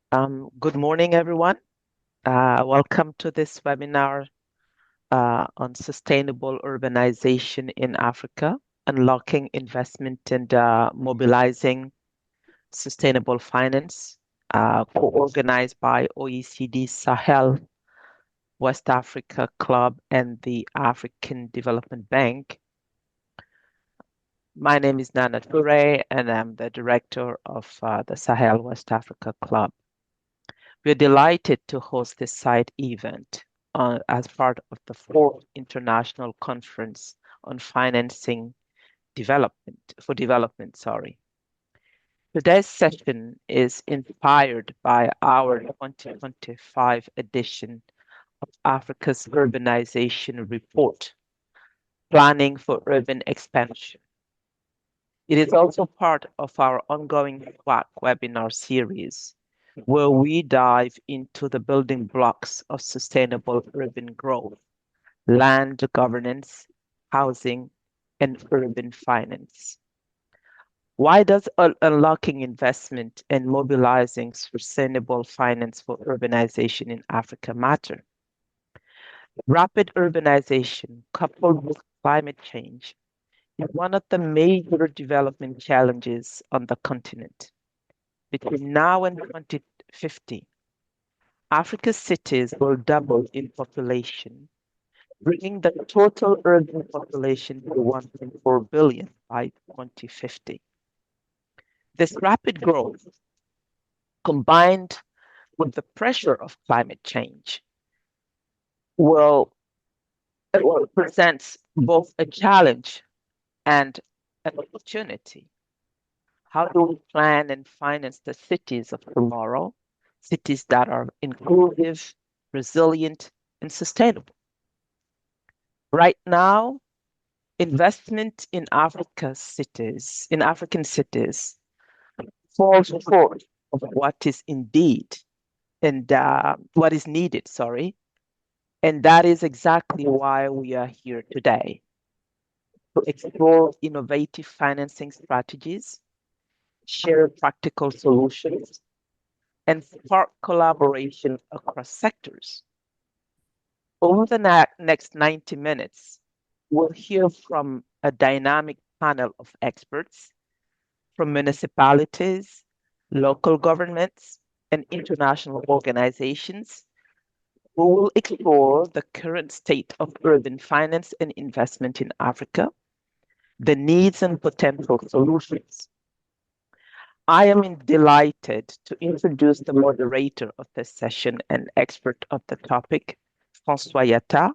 Good morning, everyone. Welcome to this webinar on sustainable urbanization in Africa, unlocking investment and mobilizing sustainable finance, co-organized by OECD Sahel, West Africa Club, and the African Development Bank. My name is Nana Touré, and I'm the director of the Sahel West Africa Club. We're delighted to host this side event as part of the 4th International Conference on Financing Development. Today's session is inspired by our 2025 edition of Africa's Urbanization Report, Planning for Urban Expansion. It is also part of our ongoing SWAC webinar series, where we dive into the building blocks of sustainable urban growth, land governance, housing, and urban finance. Why does unlocking investment and mobilizing sustainable finance for urbanization in Africa matter? Rapid urbanization coupled with climate change is one of the major development challenges on the continent. Between now and 2050, Africa's cities will double in population, bringing the total urban population to 1.4 billion by 2050. This rapid growth, combined with the pressure of climate change, presents both a challenge and an opportunity. How do we plan and finance the cities of tomorrow? Cities that are inclusive, resilient, and sustainable. Right now, investment in African cities falls short of what is indeed and what is needed, And that is exactly why we are here today, to explore innovative financing strategies, share practical solutions, and spark collaboration across sectors. Over the next 90 minutes, we'll hear from a dynamic panel of experts from municipalities, local governments, and international organizations who will explore the current state of urban finance and investment in Africa, the needs and potential solutions. I am delighted to introduce the moderator of this session and expert of the topic, François Yatta,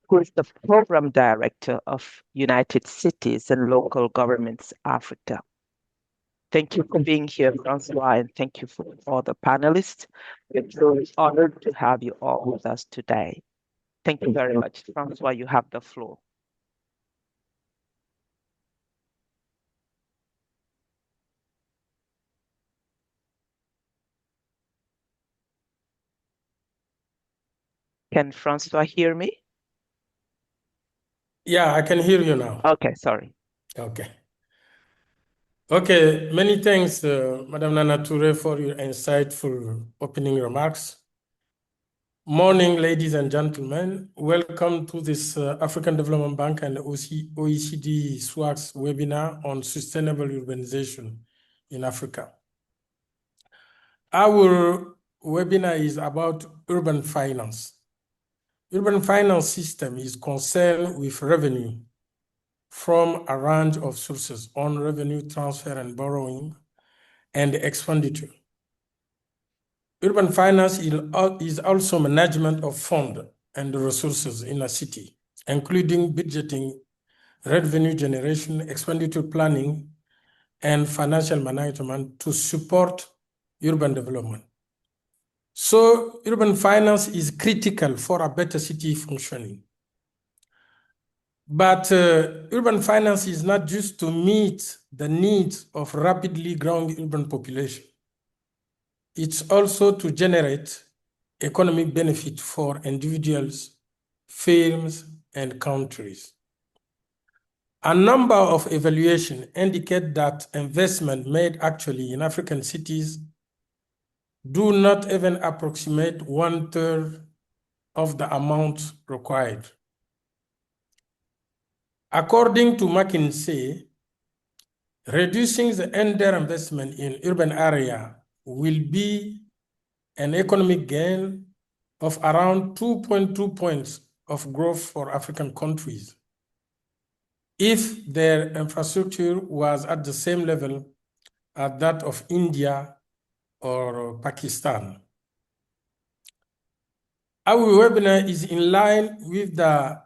who is the Program Director of United Cities and Local Governments Africa. Thank you for being here, François, and thank you for all the panelists. We're truly honored to have you all with us today. Thank you very much. François, you have the floor. Can François hear me? Yeah, I can hear you now. Okay, sorry. Okay. Okay, many thanks, Madam Nana Touré, for your insightful opening remarks. Morning, ladies and gentlemen. Welcome to this African Development Bank and OECD SWAC's webinar on sustainable urbanization in Africa. Our webinar is about urban finance. Urban finance system is concerned with revenue from a range of sources on revenue transfer and borrowing and expenditure. Urban finance is also management of funds and resources in a city, including budgeting, revenue generation, expenditure planning, and financial management to support urban development. So urban finance is critical for a better city functioning. But urban finance is not just to meet the needs of rapidly growing urban population. It's also to generate economic benefit for individuals, firms, and countries. A number of evaluations indicate that investment made actually in African cities do not even approximate 1/3 of the amount required. According to McKinsey, reducing the underinvestment in urban area will be an economic gain of around 2.2 points of growth for African countries if their infrastructure was at the same level as that of India or Pakistan. Our webinar is in line with the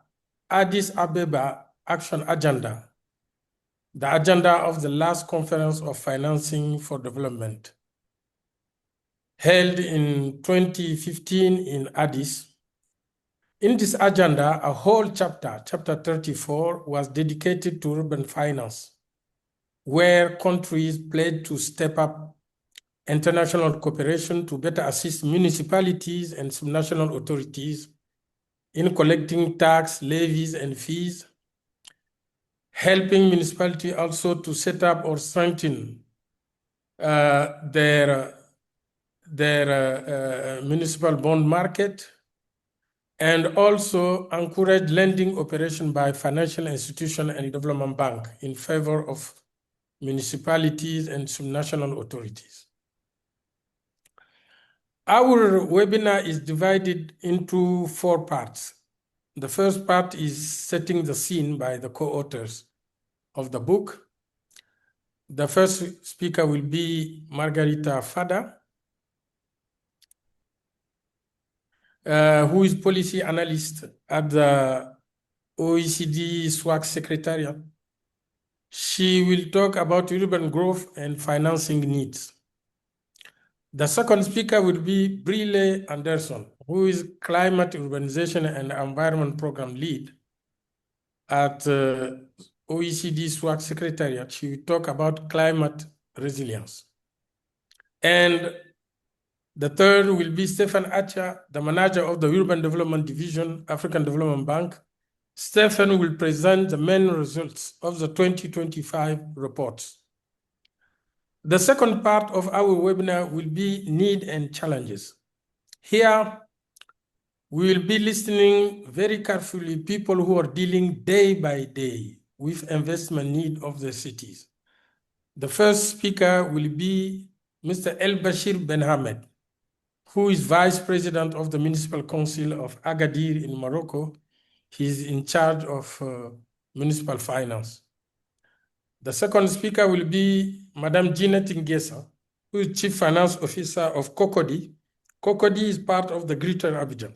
Addis Ababa Action Agenda, the agenda of the last Conference of Financing for Development, held in 2015 in Addis. In this agenda, a whole chapter 34, was dedicated to urban finance, where countries pledged to step up international cooperation to better assist municipalities and subnational authorities in collecting tax, levies, and fees, helping municipalities also to set up or strengthen their municipal bond market, and also encourage lending operation by financial institution and development bank in favor of municipalities and subnational authorities. Our webinar is divided into 4 parts. The first part is setting the scene by the co-authors of the book. The first speaker will be Margherita Fadda, who is policy analyst at the OECD SWAC Secretariat. She will talk about urban growth and financing needs. The second speaker will be Brilé Anderson, who is Climate, Urbanization and Environment Program Lead at OECD SWAC Secretariat. She will talk about climate resilience. And the third will be Stefan Atchia, the manager of the Urban Development Division, African Development Bank. Stefan will present the main results of the 2025 reports. The second part of our webinar will be need and challenges. Here, we will be listening very carefully people who are dealing day by day with investment need of the cities. The first speaker will be Mr. Lbachir Benhmade, who is Vice President of the Municipal Council of Agadir in Morocco. He's in charge of municipal finance. The second speaker will be Madame Ginette, who is Chief Finance Officer of Cocody. Cocody is part of the Greater Abidjan.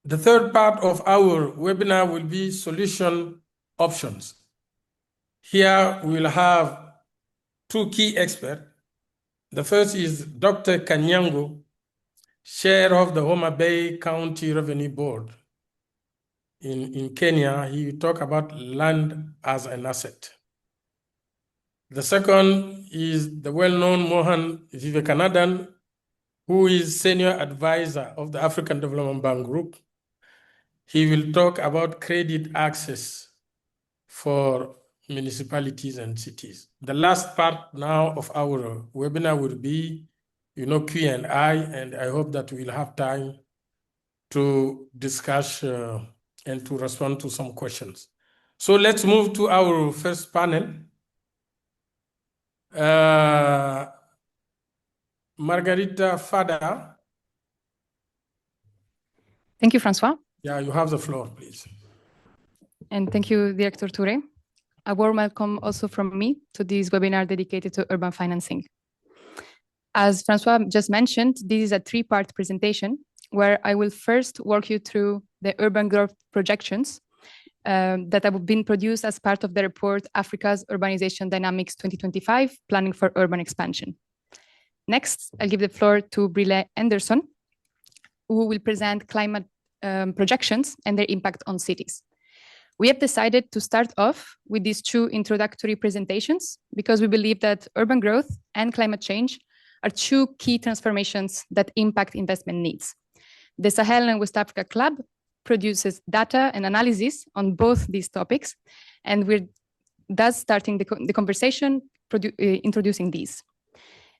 The third part of our webinar will be solution options. Here we will have 2 key experts. The first is Dr. Konyango, chair of the Homa Bay County Revenue Board in Kenya. He will talk about land as an asset. The second is the well-known Mohan Vivekanandan, who is senior advisor of the African Development Bank Group. He will talk about credit access for municipalities and cities. The last part now of our webinar will be, Q&A, and I hope that we'll have time to discuss and to respond to some questions. So let's move to our first panel. Margherita Fadda. Thank you, François. Yeah, you have the floor, please. And thank you, Director Touré. A warm welcome also from me to this webinar dedicated to urban financing. As François just mentioned, this is a 3-part presentation where I will first walk you through the urban growth projections that have been produced as part of the report Africa's Urbanization Dynamics 2025, Planning for Urban Expansion. Next, I'll give the floor to Brilé Anderson, who will present climate projections and their impact on cities. We have decided to start off with these 2 introductory presentations because we believe that urban growth and climate change are 2 key transformations that impact investment needs. The Sahel and West Africa Club produces data and analysis on both these topics, and we're thus starting the conversation introducing these.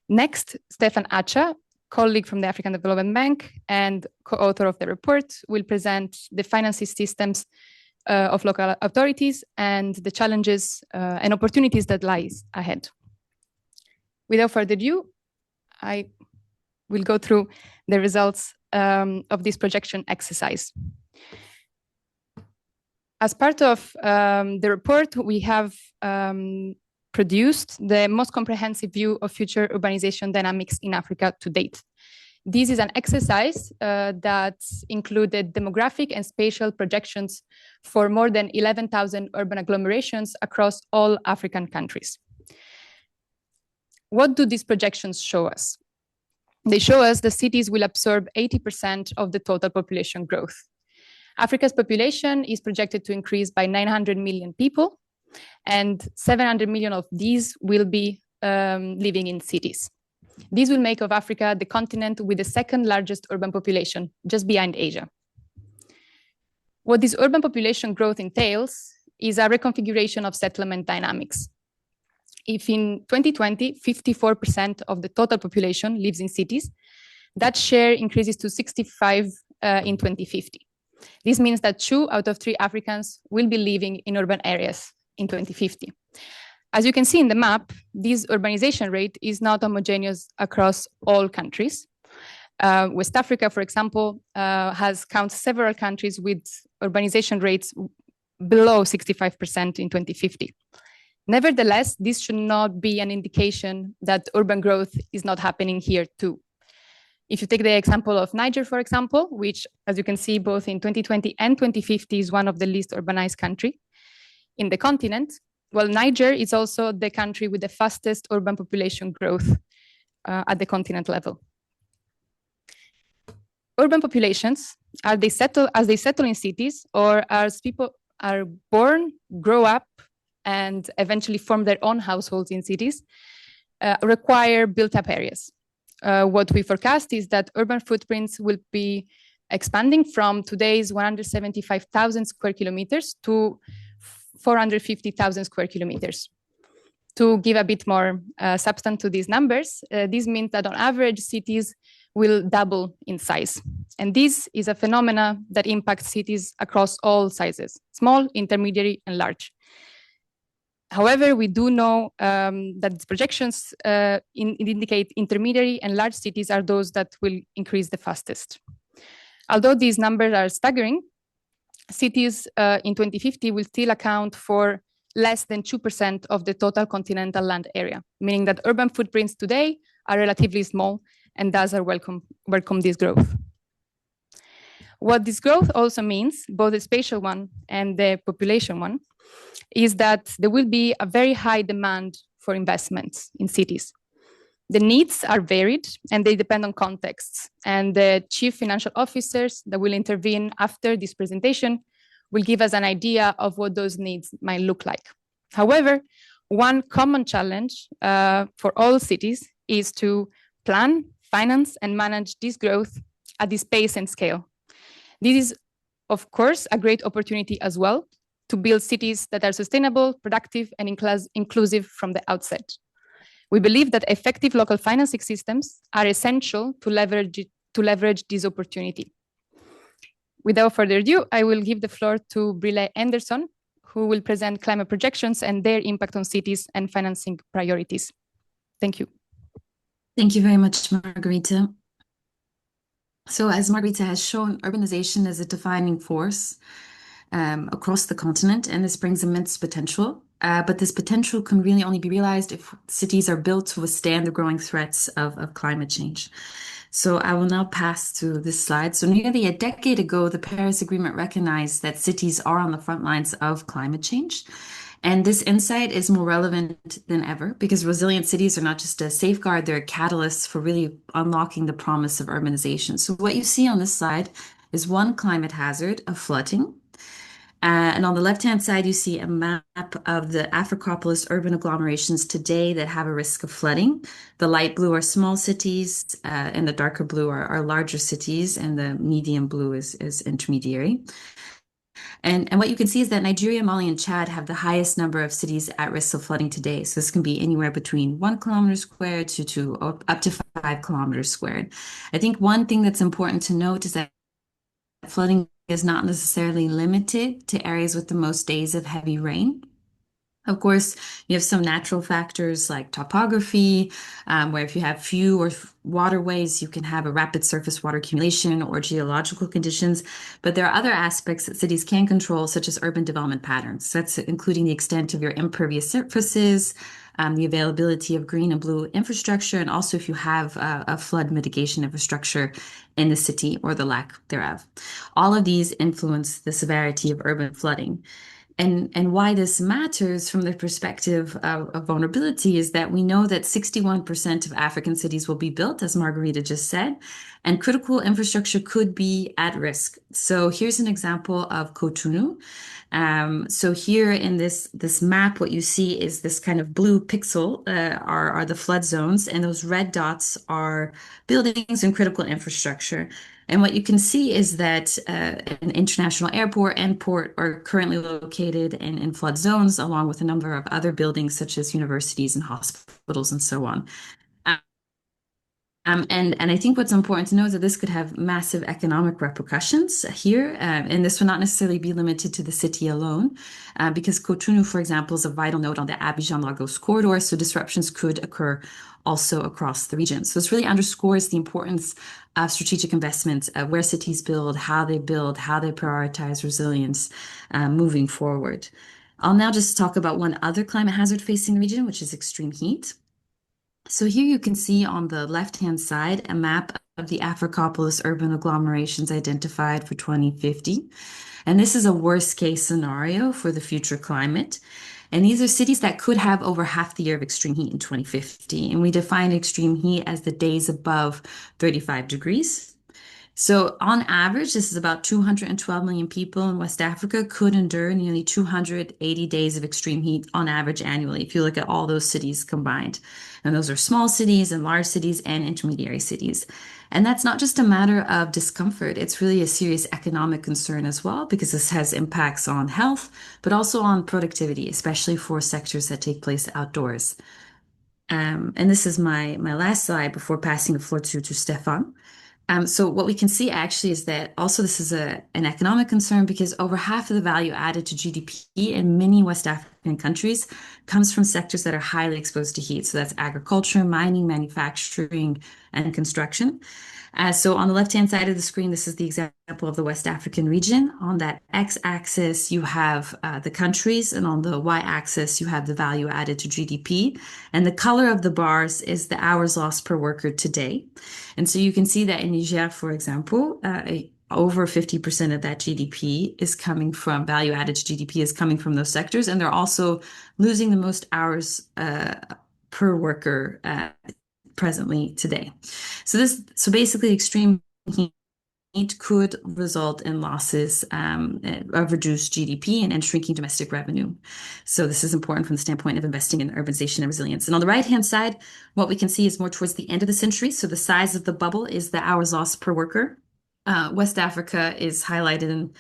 Next, Stefan Atchia, colleague from the African Development Bank and co-author of the report, will present the financing systems of local authorities and the challenges and opportunities that lies ahead. Without further ado, I will go through the results of this projection exercise. As part of the report, we have produced the most comprehensive view of future urbanization dynamics in Africa to date. This is an exercise that included demographic and spatial projections for more than 11,000 urban agglomerations across all African countries. What do these projections show us? They show us the cities will absorb 80% of the total population growth. Africa's population is projected to increase by 900 million people, and 700 million of these will be living in cities. This will make of Africa the continent with the second largest urban population, just behind Asia. What this urban population growth entails is a reconfiguration of settlement dynamics. If in 2020, 54% of the total population lives in cities, that share increases to 65% in 2050. This means that 2 out of 3 Africans will be living in urban areas in 2050. As you can see in the map, this urbanization rate is not homogeneous across all countries. West Africa, for example, counts several countries with urbanization rates below 65% in 2050. Nevertheless, this should not be an indication that urban growth is not happening here too. If you take the example of Niger, for example, which, as you can see, both in 2020 and 2050 is one of the least urbanized countries in the continent, well, Niger is also the country with the fastest urban population growth at the continent level. Urban populations, as they settle in cities, or as people are born, grow up, and eventually form their own households in cities, require built-up areas. What we forecast is that urban footprints will be expanding from today's 175,000 square kilometers to 450,000 square kilometers. To give a bit more substance to these numbers, this means that on average, cities will double in size. And this is a phenomena that impacts cities across all sizes, small, intermediate, and large. However, we do know that projections indicate intermediate and large cities are those that will increase the fastest. Although these numbers are staggering, cities in 2050 will still account for less than 2% of the total continental land area, meaning that urban footprints today are relatively small and thus are welcome this growth. What this growth also means, both the spatial one and the population one, is that there will be a very high demand for investments in cities. The needs are varied and they depend on contexts. And the chief financial officers that will intervene after this presentation will give us an idea of what those needs might look like. However, one common challenge for all cities is to plan, finance, and manage this growth at this pace and scale. This is, of course, a great opportunity as well to build cities that are sustainable, productive, and inclusive from the outset. We believe that effective local financing systems are essential to leverage this opportunity. Without further ado, I will give the floor to Brilé Anderson, who will present climate projections and their impact on cities and financing priorities. Thank you. Thank you very much, Margherita. So as Margherita has shown, urbanization is a defining force across the continent, and this brings immense potential. But this potential can really only be realized if cities are built to withstand the growing threats of climate change. So I will now pass to this slide. So nearly a decade ago, the Paris Agreement recognized that cities are on the front lines of climate change. And this insight is more relevant than ever because resilient cities are not just a safeguard, they're a catalyst for really unlocking the promise of urbanization. So what you see on this slide is one climate hazard of flooding. And on the left-hand side, you see a map of the Africopolis urban agglomerations today that have a risk of flooding. The light blue are small cities, and the darker blue are larger cities, and the medium blue is intermediary. And what you can see is that Nigeria, Mali, and Chad have the highest number of cities at risk of flooding today. So this can be anywhere between 1 kilometer squared to up to 5 kilometers squared. I think one thing that's important to note is that flooding is not necessarily limited to areas with the most days of heavy rain. Of course, you have some natural factors like topography, where if you have few waterways, you can have a rapid surface water accumulation or geological conditions. But there are other aspects that cities can control, such as urban development patterns. That's including the extent of your impervious surfaces, the availability of green and blue infrastructure, and also if you have a flood mitigation infrastructure in the city or the lack thereof. All of these influence the severity of urban flooding. And why this matters from the perspective of vulnerability is that we know that 61% of African cities will be built, as Margherita just said, and critical infrastructure could be at risk. So here's an example of Cotonou. So here in this map, what you see is this kind of blue pixel are the flood zones, and those red dots are buildings and critical infrastructure. And what you can see is that an international airport and port are currently located in flood zones, along with a number of other buildings such as universities and hospitals and so on. And I think what's important to know is that this could have massive economic repercussions here, and this would not necessarily be limited to the city alone, because Cotonou, for example, is a vital node on the Abidjan-Lagos corridor, so disruptions could occur also across the region. So this really underscores the importance of strategic investments, where cities build, how they prioritize resilience moving forward. I'll now just talk about one other climate hazard facing the region, which is extreme heat. So here you can see on the left-hand side a map of the Africopolis urban agglomerations identified for 2050. And this is a worst-case scenario for the future climate. And these are cities that could have over half the year of extreme heat in 2050. And we define extreme heat as the days above 35 degrees. So on average, this is about 212 million people in West Africa could endure nearly 280 days of extreme heat on average annually, if you look at all those cities combined. And those are small cities and large cities and intermediary cities. And that's not just a matter of discomfort, it's really a serious economic concern as well, because this has impacts on health, but also on productivity, especially for sectors that take place outdoors. And this is my last slide before passing the floor to Stefan. So what we can see actually is that also this is an economic concern, because over half of the value added to GDP in many West African countries comes from sectors that are highly exposed to heat. So that's agriculture, mining, manufacturing, and construction. So on the left-hand side of the screen, this is the example of the West African region. On that x-axis, you have the countries, and on the y-axis, you have the value added to GDP. And the color of the bars is the hours lost per worker today. And so you can see that in Niger, for example, over 50% of that GDP is coming from value added to GDP is coming from those sectors. And they're also losing the most hours per worker presently today. So basically extreme heat could result in losses of reduced GDP and shrinking domestic revenue. So this is important from the standpoint of investing in urbanization and resilience. And on the right-hand side, what we can see is more towards the end of the century. So the size of the bubble is the hours lost per worker. West Africa is highlighted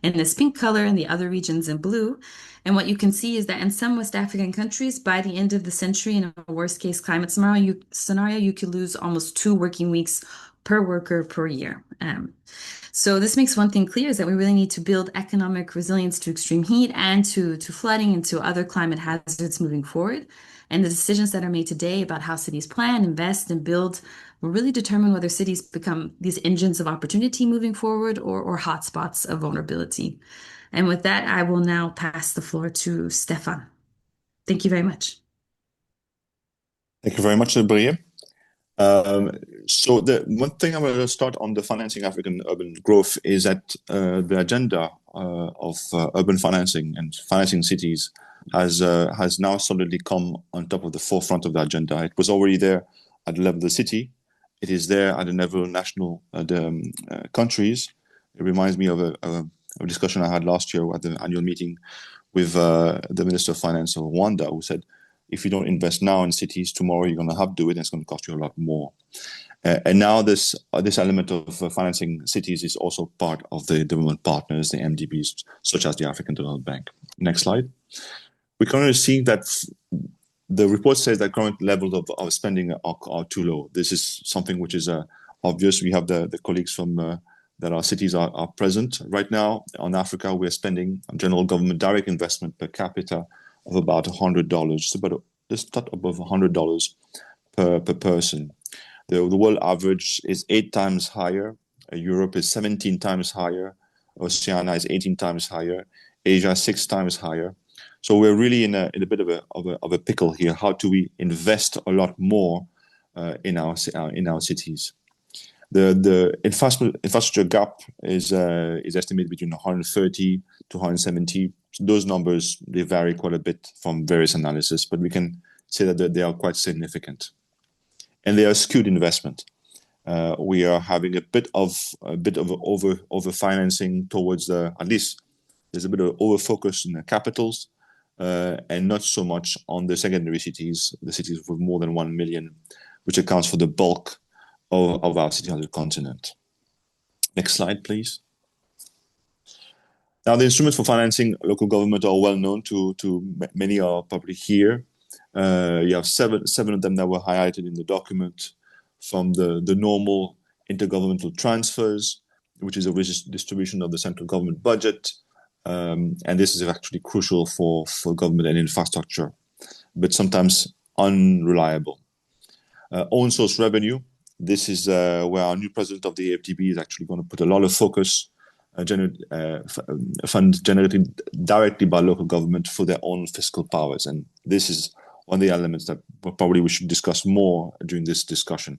in this pink color and the other regions in blue. And what you can see is that in some West African countries, by the end of the century, in a worst-case climate scenario, you could lose almost 2 working weeks per worker per year. So this makes one thing clear, is that we really need to build economic resilience to extreme heat and to flooding and to other climate hazards moving forward. And the decisions that are made today about how cities plan, invest, and build will really determine whether cities become these engines of opportunity moving forward or hotspots of vulnerability. And with that, I will now pass the floor to Stefan. Thank you very much. Thank you very much, Brilé. So the one thing I'm going to start on the financing African urban growth is that the agenda of urban financing and financing cities has now solidly come on top of the forefront of the agenda. It was already there at the level of the city. It is there at the level of national countries. It reminds me of a discussion I had last year at the annual meeting with the Minister of Finance of Rwanda, who said if you don't invest now in cities, tomorrow you're going to have to do it, and it's going to cost you a lot more. And now this element of financing cities is also part of the development partners, the MDBs, such as the African Development Bank. Next slide. We currently see that the report says that current levels of spending are too low. This is something which is obvious. We have the colleagues from that our cities are present right now. On Africa, we're spending on general government direct investment per capita of about $100, just above $100 per person. The world average is 8 times higher. Europe is 17 times higher. Oceania is 18 times higher. Asia 6 times higher. So we're really in a bit of a pickle here. How do we invest a lot more in our cities? The infrastructure gap is estimated between 130 to 170. Those numbers, they vary quite a bit from various analysis, but we can say that they are quite significant. And they are skewed investment. We are having a bit of over financing towards at least there's a bit of over focus in the capitals, and not so much on the secondary cities, the cities with more than 1 million, which accounts for the bulk of our cities on the continent. Next slide, please. Now, the instruments for financing local government are well known to many are probably here. You have seven of them that were highlighted in the document, from the normal intergovernmental transfers, which is a redistribution of the central government budget. And this is actually crucial for government and infrastructure, but sometimes unreliable. Own source revenue. This is where our new president of the AFDB is actually going to put a lot of focus, funds generated directly by local government for their own fiscal powers. And this is one of the elements that probably we should discuss more during this discussion.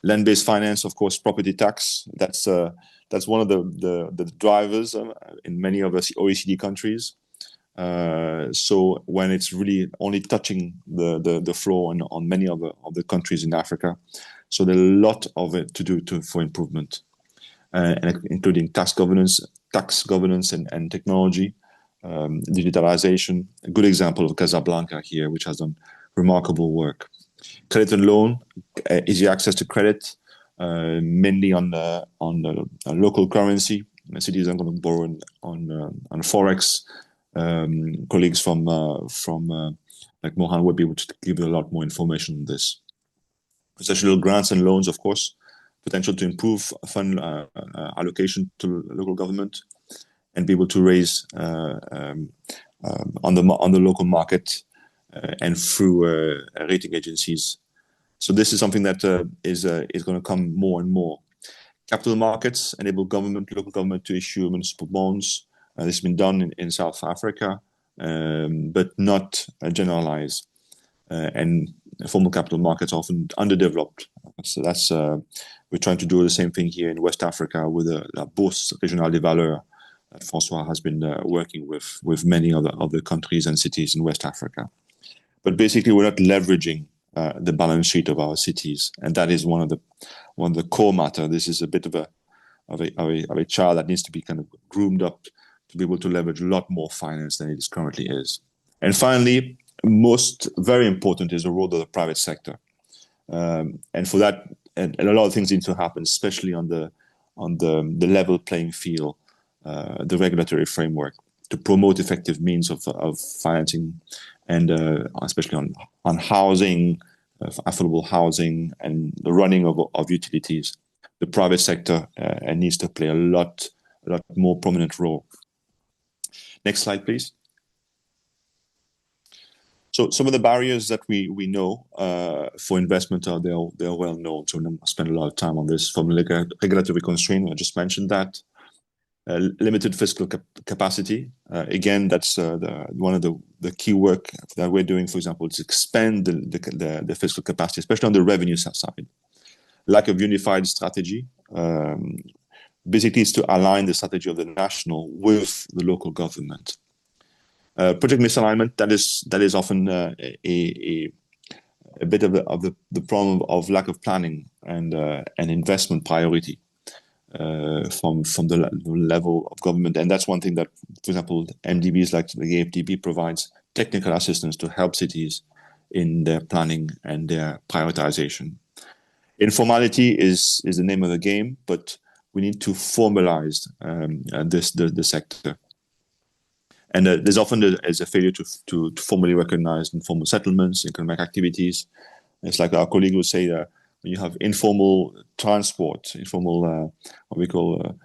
Land-based finance, of course, property tax. That's one of the drivers in many of the OECD countries. So when it's really only touching the floor on many of the countries in Africa, so there's a lot of it to do for improvement, and including tax governance and technology, digitalization. A good example of Casablanca here, which has done remarkable work. Credit and loan, easy access to credit, mainly on local currency. Cities are going to borrow on forex. Colleagues from like Mohan would be able to give you a lot more information on this. Concessional grants and loans, of course, potential to improve fund allocation to local government and be able to raise on the local market and through rating agencies. So this is something that is going to come more and more. Capital markets enable local government to issue municipal bonds. This has been done in South Africa, but not generalized. And formal capital markets are often underdeveloped. So that's we're trying to do the same thing here in West Africa with La Bourse Régionale des Valeurs that François has been working with many other countries and cities in West Africa. But basically, we're not leveraging the balance sheet of our cities, and that is one of the core matter. This is a bit of a child that needs to be kind of groomed up to be able to leverage a lot more finance than it currently is. And finally, very important is the role of the private sector. And for that, and a lot of things need to happen, especially on the level playing field, the regulatory framework, to promote effective means of financing, and especially on housing, affordable housing, and the running of utilities. The private sector needs to play a lot more prominent role. Next slide, please. So some of the barriers that we know for investment they're well known. So I'm going to spend a lot of time on this. From regulatory constraint, I just mentioned that. Limited fiscal capacity. Again, that's one of the key work that we're doing, for example, to expand the fiscal capacity, especially on the revenue side. Lack of unified strategy. Basically, it's to align the strategy of the national with the local government. Project misalignment, that is often a bit of the problem of lack of planning and investment priority from the level of government. And that's one thing that, for example, MDBs like the AFDB provides technical assistance to help cities in their planning and their prioritization. Informality is the name of the game, but we need to formalize the sector. And there's often a failure to formally recognize informal settlements, economic activities. It's like our colleague would say that when you have informal transport, informal what we call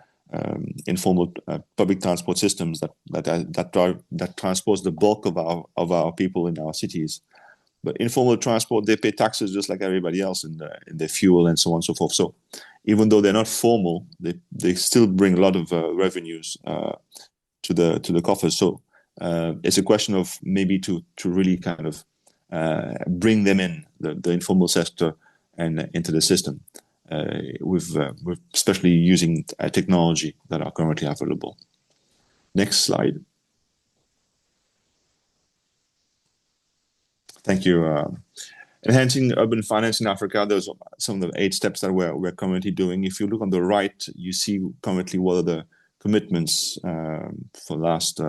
informal public transport systems that transports the bulk of our people in our cities. But informal transport, they pay taxes just like everybody else in their fuel and so on and so forth. So even though they're not formal, they still bring a lot of revenues to the coffers. So it's a question of maybe to really kind of bring them in, the informal sector, and into the system, with especially using technology that are currently available. Next slide. Thank you. Enhancing urban finance in Africa, those are some of the 8 steps that we're currently doing. If you look on the right, you see currently what are the commitments for the last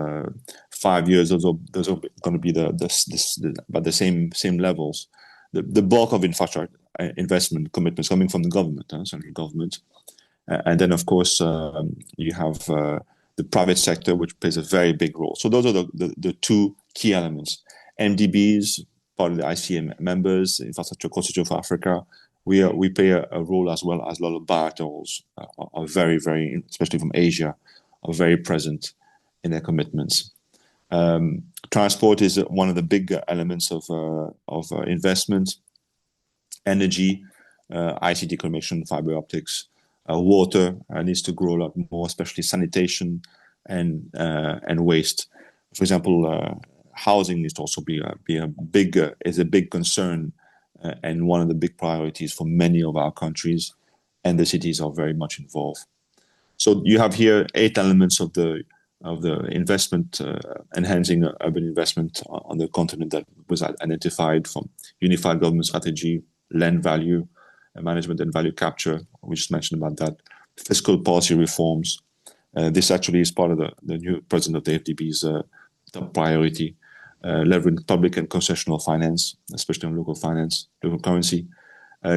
5 years. Those are going to be about the same levels. The bulk of infrastructure investment commitments coming from the government, central government. And then, of course, you have the private sector, which plays a very big role. So those are the 2 key elements. MDBs, part of the ICM members, Infrastructure Consortium for Africa, we play a role as well as a lot of bilaterals are very, very, especially from Asia, are very present in their commitments. Transport is one of the big elements of investment. Energy, ICT connection, fiber optics, water needs to grow a lot more, especially sanitation and waste. For example, housing needs to also be a big concern and one of the big priorities for many of our countries, and the cities are very much involved. So you have here 8 elements of the investment, enhancing urban investment on the continent that was identified from unified government strategy, land value management and value capture. We just mentioned about that. Fiscal policy reforms. This actually is part of the new president of the FDB's top priority. Leveraging public and concessional finance, especially on local finance, local currency.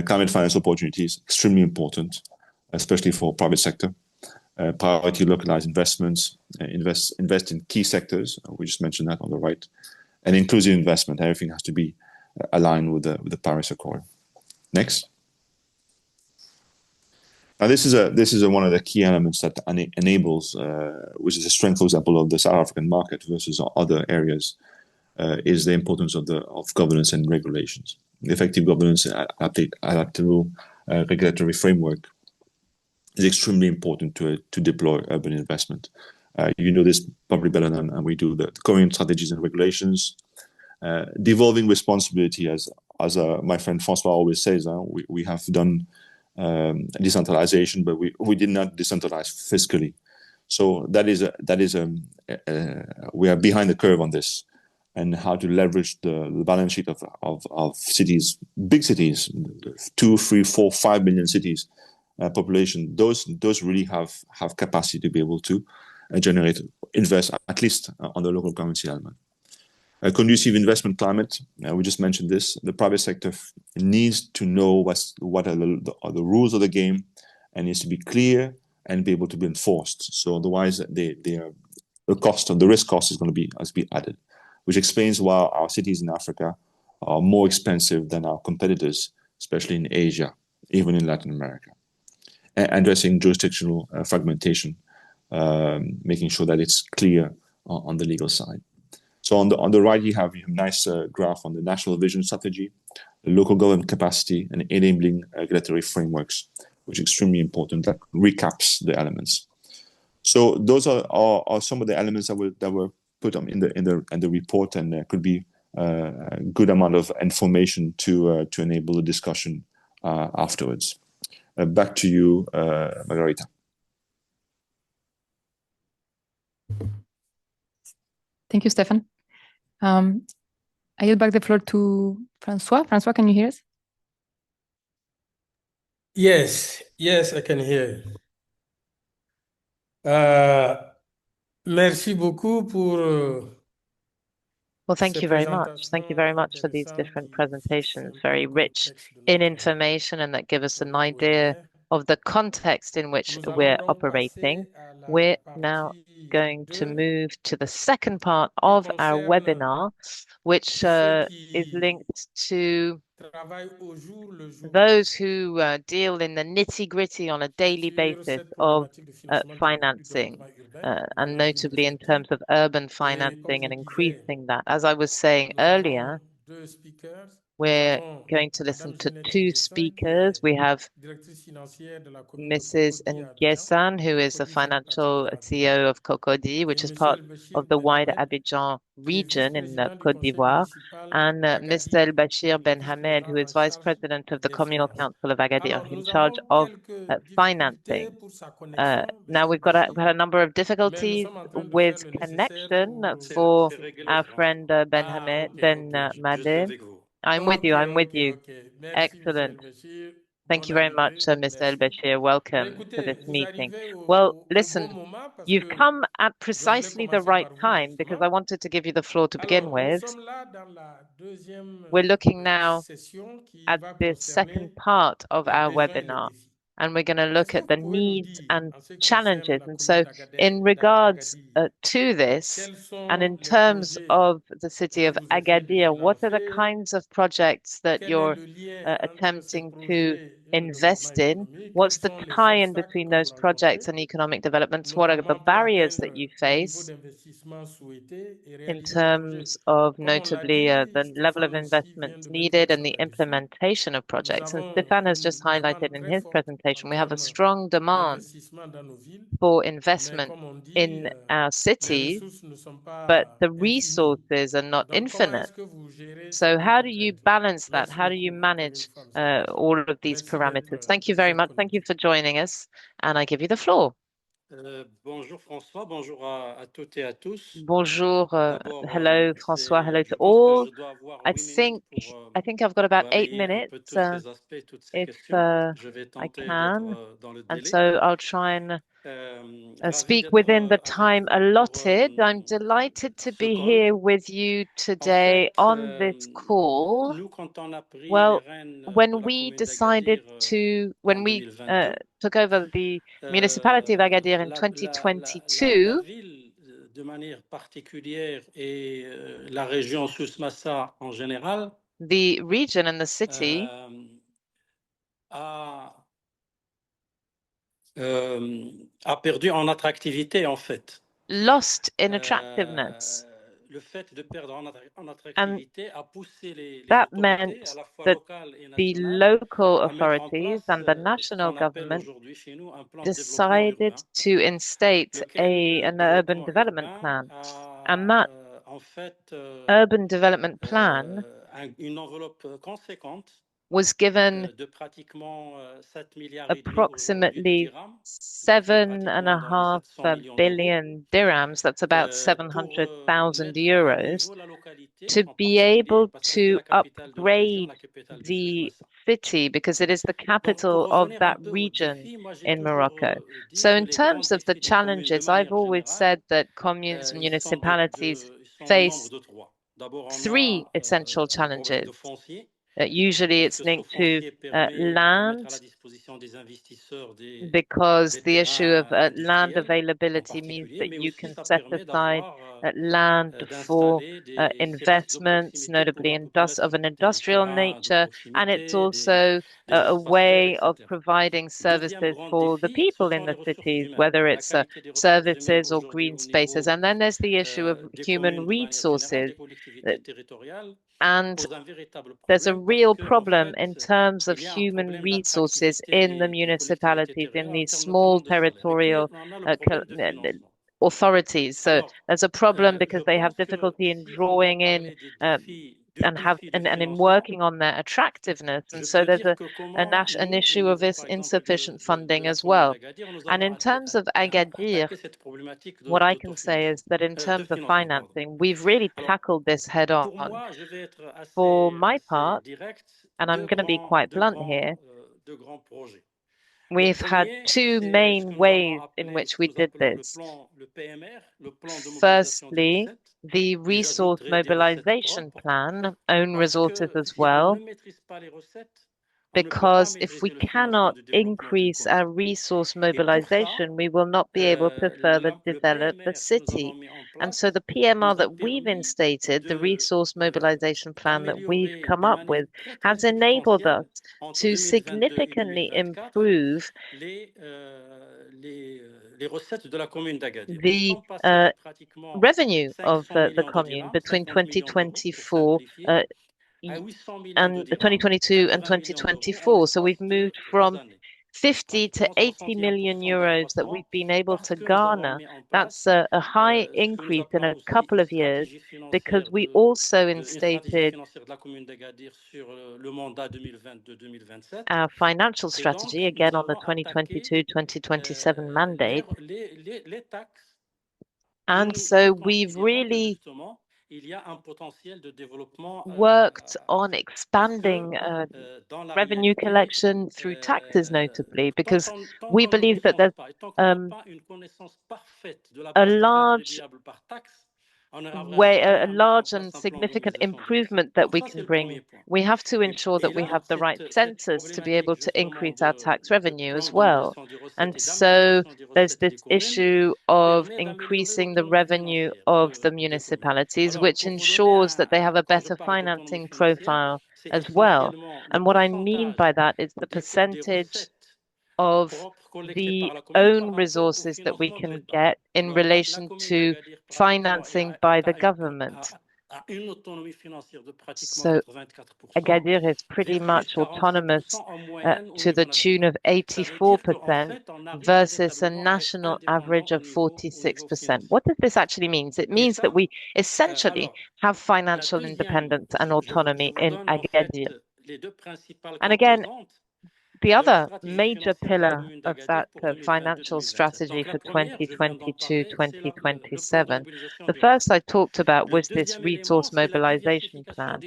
Climate finance opportunities, extremely important, especially for private sector. Priority localized investments, invest in key sectors. We just mentioned that on the right. And inclusive investment. Everything has to be aligned with the Paris Accord. Next. Now this is one of the key elements that enables, which is a strength, for example, of the South African market versus other areas, is the importance of governance and regulations. The effective governance adaptable regulatory framework is extremely important to deploy urban investment. You know this probably better than we do. The current strategies and regulations, devolving responsibility, as my friend François always says, we have done decentralization, but we did not decentralize fiscally. So we are behind the curve on this, and how to leverage the balance sheet of cities, big cities, 2, 3, 4, 5 million cities. Population, those really have capacity to be able to invest at least on the local currency element. A conducive investment climate, we just mentioned this. The private sector needs to know what are the rules of the game, and needs to be clear and be able to be enforced. So otherwise, the risk cost is going to be added, which explains why our cities in Africa are more expensive than our competitors, especially in Asia, even in Latin America. Addressing jurisdictional fragmentation, making sure that it's clear on the legal side. So on the right, you have a nice graph on the national vision strategy, the local government capacity, and enabling regulatory frameworks, which is extremely important. That recaps the elements. So those are some of the elements that were put in the report, and there could be a good amount of information to enable the discussion afterwards. Back to you, Margherita. Thank you, Stefan. I yield back the floor to François. François, can you hear us? Yes, I can hear you. Merci beaucoup pour Well, thank ces you very much. Thank you very much for these présentations different qui fixent presentations, un peu very le rich contexte de in notre information and that give us an travail idea européen. of the context in which Nous allons we're donc operating. passer à la We're now partie going to 2 move to the second part qui of our concerne webinar, which ceux is qui linked to travaillent au jour le jour those who deal in the nitty-gritty on a daily sur basis cette of problématique de financement du financing, développement urbain dans and les villes de notably in cité. terms of urban Et comme financing je and le disais, increasing that. As I was saying nous earlier, avons deux speakers. Nous we're avons going to listen Madame to Ginette two qui speakers. est We have directrice financière de la commune de Mrs. Cocody à Abidjan. Nguyesan, who is the Cocody fait partie de financial l'Abidjan. CEO of Cocody, Et which is Monsieur part Lbachir of the wider Benhmade, Abidjan qui est region in vice-président du Côte conseil d'Ivoire, municipal and Mr. d'Agadir Lbachir et Benhmade, vice-président who en is vice charge president of the des Communal finances. Council of Agadir, Alors, in nous charge avons of quelques difficultés financing. pour sa connexion, Now Monsieur we've got Lbachir, a number of mais nous difficulties sommes en train de faire with le nécessaire connection pour for accepter. our friend Ah, ok, ok. Benhmade. I'm with Ok, you. I'm with ok, you. ok. Merci, Monsieur Excellent. Lbachir. Thank Bonne you very much, arrivée. Mr. Merci. El-Bashir. Ben, Welcome to écoutez, this vous meeting. arrivez Well, au bon listen, moment parce you've que come at je voulais precisely the commencer right par vous, time because justement. I wanted to give you the floor to begin Alors, nous with. sommes là dans la deuxième We're looking now session qui at va the concerner second part of les our besoins et les webinar, défis. and we're going to Qu'est-ce look que at vous the pouvez nous needs dire and en ce qui concerne challenges. la And commune so, in regards d'Agadir? to this, Quels and sont in les terms projets of the city que of vous essayez de Agadir, what are the lancer? kinds of projects that Quel est you're le lien entre ces attempting to projets et le développement invest in? économique? Quels What's the sont les tie-in obstacles between que vous those projects rencontrez, and economic developments? What are the notamment pour barriers that atteindre you le niveau face d'investissement souhaité et in réaliser les projets? terms of Comme on l'a notably dit, the level of Stéphane aussi vient investments de mettre needed and l'accent the là-dessus. implementation of Nous projects? And avons Stefan has une just demande highlighted in très his forte en presentation, we have a termes strong demand d'investissement dans nos villes, for mais investment comme on dit, in our les cities, ressources ne sont but pas the infinies. resources are not Donc, comment infinite. est-ce que vous gérez ces So deux how do you contraintes-là? balance that? Merci How do you beaucoup encore une manage fois, Monsieur Lbachir. all of these Merci d'être parameters? Thank you very much. Thank you connecté. for joining us. And I give you the floor. Bonjour François, bonjour à toutes et à tous. Bonjour, D'abord, hello François, hello je to pense que all. je dois avoir I 8 minutes pour think I've got about 8 balayer un minutes peu tous ces aspects, toutes ces if questions. Je vais I tenter can, d'être dans le and délai. so I'll try and Ravi speak d'être within the avec time vous pour allotted. I'm delighted to ce be call. here with you En today fait, on this call. nous, quand on a pris les Well, rênes de when la we commune decided d'Agadir when en we 2022, took over the municipality of Agadir in la 2022, ville, de manière particulière, et la région Souss-Massa en général, the region and the city a perdu en attractivité, en fait. lost in attractiveness. Le fait de perdre en And attractivité a poussé les that autorités, meant à la fois that locales et the nationales, local à mettre en authorities place and the ce national qu'on appelle government aujourd'hui chez nous un plan de développement decided urbain, to instate lequel an urban développement development urbain plan. And a that en fait urban development plan une enveloppe conséquente was given de pratiquement 7 milliards et demi aujourd'hui de approximately dirhams, donc c'est seven and pratiquement a dans les half 700 millions d'euros, billion dirhams, that's about pour 700,000 mettre à euros, niveau la localité, to en be particulier able parce que c'est to la capitale de la région, upgrade la capitale du the Souss-Massa. city because it is the Donc, pour capital of revenir un that peu aux region défis, moi j'ai in toujours Morocco. dit So que in les grands terms of the défis des communes de challenges, I've manière always générale, said that communes and municipalities ils sont au nombre face de trois. D'abord, on three a essential un problème challenges. de foncier, Usually parce it's que ce linked to foncier permet de mettre land à la disposition des investisseurs because des the issue of terrains land industriels en availability means particulier, that mais you aussi can ça set permet aside d'avoir, land for d'installer des services de investments, proximité pour notably la of population, an des industrial terrains de nature, and it's proximité, also des a espaces verts, way of etc. providing Deuxième services grand for the défi, ce people in sont les the ressources cities, humaines, whether la it's qualité des ressources humaines services or aujourd'hui green au spaces. niveau And then there's the issue of des human communes de manière générale, resources. des collectivités territoriales, And pose un véritable there's a problème parce real que en problem in fait, terms of il y a un human problème resources d'attractivité in the des collectivités municipalities, in territoriales en these termes small notamment de salaire. Et puis, territorial on a le uh, problème de financement. authorities. So Alors, there's a problem je because they have pense que difficulty in si on doit drawing in parler des uh, défis, du and have défi de and in financement, working on their attractiveness. And je so peux there's dire que comment an nous, au issue of niveau this par exemple insufficient de funding la as commune well. d'Agadir, nous And avons in terms of Agadir, attaqué cette problématique what I can say is that in de terms of financement. Pardon. financing, we've really Alors, tackled this head pour on. moi, je vais être For my assez part, direct, and I'm going to be quite blunt here, deux grands projets. We've had two main ways in which we did this. Firstly, the resource mobilization plan, own resources as well, because if we cannot increase our resource mobilization, we will not be able to further develop the city. And so the PMR that we've instated, the resource mobilization plan that we've come up with, has enabled us to significantly improve the revenue of the commune between 2024 and 2022 and 2024. So we've moved from 50 to 80 million euros that we've been able to garner. That's a high increase in a couple of years because we also instated our financial strategy, again on the 2022-2027 mandate. And so we've really worked on expanding revenue collection through taxes, notably, because we believe that there's a large and significant improvement that we can bring. We have to ensure that we have the right census to be able to increase our tax revenue as well. And so there's this issue of increasing the revenue of the municipalities, which ensures that they have a better financing profile as well. And what I mean by that is the percentage of the own resources that we can get in relation to financing by the government. So Agadir is pretty much autonomous to the tune of 84% versus a national average of 46%. What does this actually mean? It means that we essentially have financial independence and autonomy in Agadir. And again, the other major pillar of that financial strategy for 2022-2027, the first I talked about was this resource mobilization plan.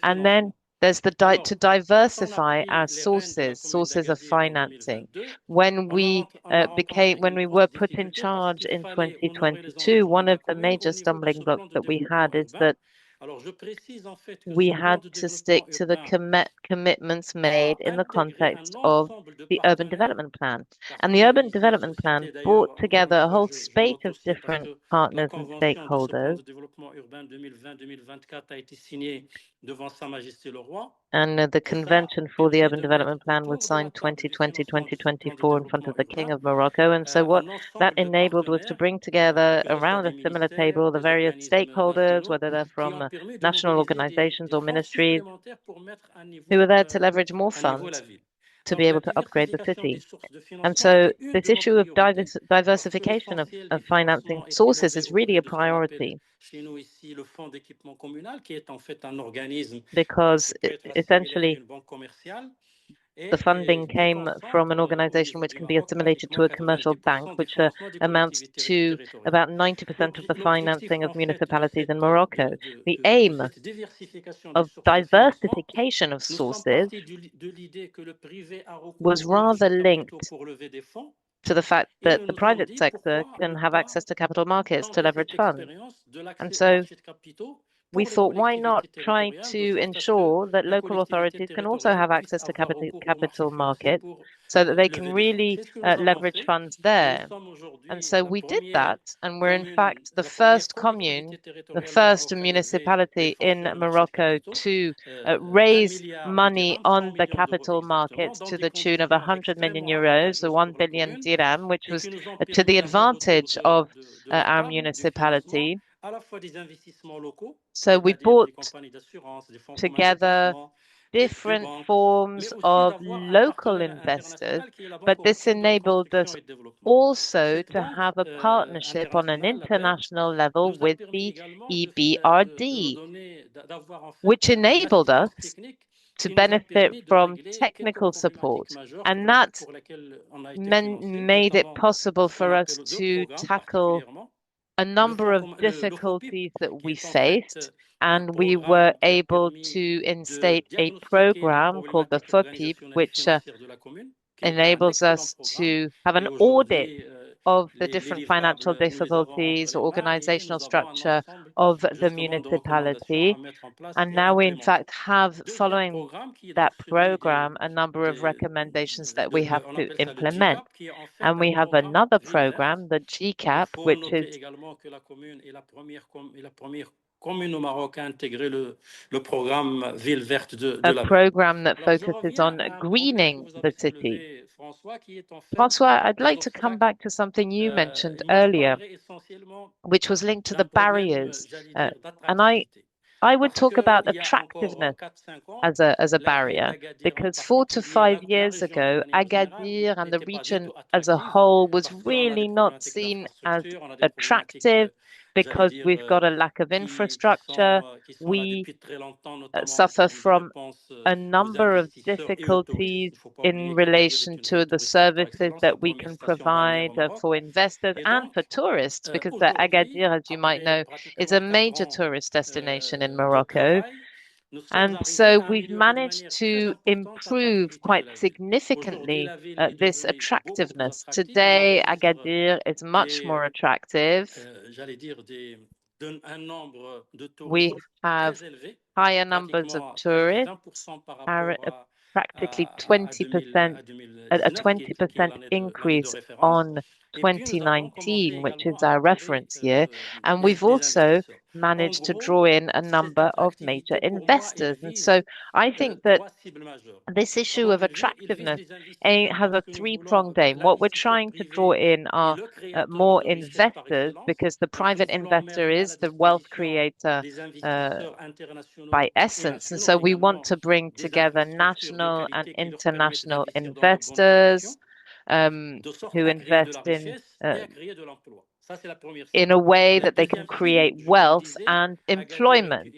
And then there's the to diversify our sources of financing. When we were put in charge in 2022, one of the major stumbling blocks that we had is that we had to stick to the commitments made in the context of the urban development plan. And the urban development plan brought together a whole spate of different partners and stakeholders. And the convention for the urban development plan was signed 2020-2024 in front of the King of Morocco. And so what that enabled was to bring together around a similar table the various stakeholders, whether they're from national organizations or ministries, who are there to leverage more funds to be able to upgrade the city. And so this issue of diversification of financing sources is really a priority, because essentially the funding came from an organization which can be assimilated to a commercial bank, which amounts to about 90% of the financing of municipalities in Morocco. The aim of diversification of sources was rather linked to the fact that the private sector can have access to capital markets to leverage funds. And so we thought, why not try to ensure that local authorities can also have access to capital markets so that they can really leverage funds there. And so we did that, and we're in fact the first commune, the first municipality in Morocco to raise money on the capital markets to the tune of 100 million euros, the 1 billion dirham, which was to the advantage of our municipality. So we brought together different forms of local investors, but this enabled us also to have a partnership on an international level with the EBRD, which enabled us to benefit from technical support. And that made it possible for us to tackle a number of difficulties that we faced, and we were able to instate a program called the FOPIP, which enables us to have an audit of the different financial difficulties or organizational structure of the municipality. And now we, in fact, have, following that program, a number of recommendations that we have to implement. And we have another program, the GCAP, which is a program that focuses on greening the city. François, I'd like to come back to something you mentioned earlier, which was linked to the barriers. And I would talk about attractiveness as a barrier, because 4 to 5 years ago, Agadir and the region as a whole was really not seen as attractive because we've got a lack of infrastructure. We suffer from a number of difficulties in relation to the services that we can provide for investors and for tourists, because Agadir, as you might know, is a major tourist destination in Morocco. And so we've managed to improve quite significantly this attractiveness. Today, Agadir is much more attractive. We have higher numbers of tourists, practically 20%, a 20% increase on 2019, which is our reference year. And we've also managed to draw in a number of major investors. And so I think that this issue of attractiveness has a three-pronged aim. What we're trying to draw in are more investors, because the private investor is the wealth creator by essence. And so we want to bring together national and international investors who invest in a way that they can create wealth and employment.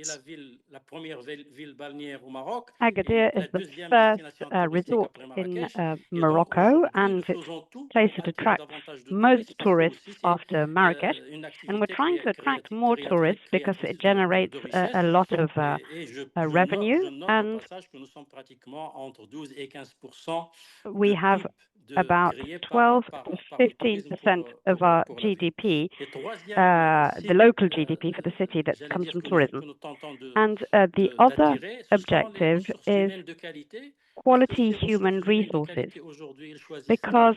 Agadir is the first resort in Morocco, and it's a place that attracts most tourists after Marrakech. And we're trying to attract more tourists because it generates a lot of revenue, and we have about 12 to 15% of our GDP, the local GDP for the city, that comes from tourism. And the other objective is quality human resources, because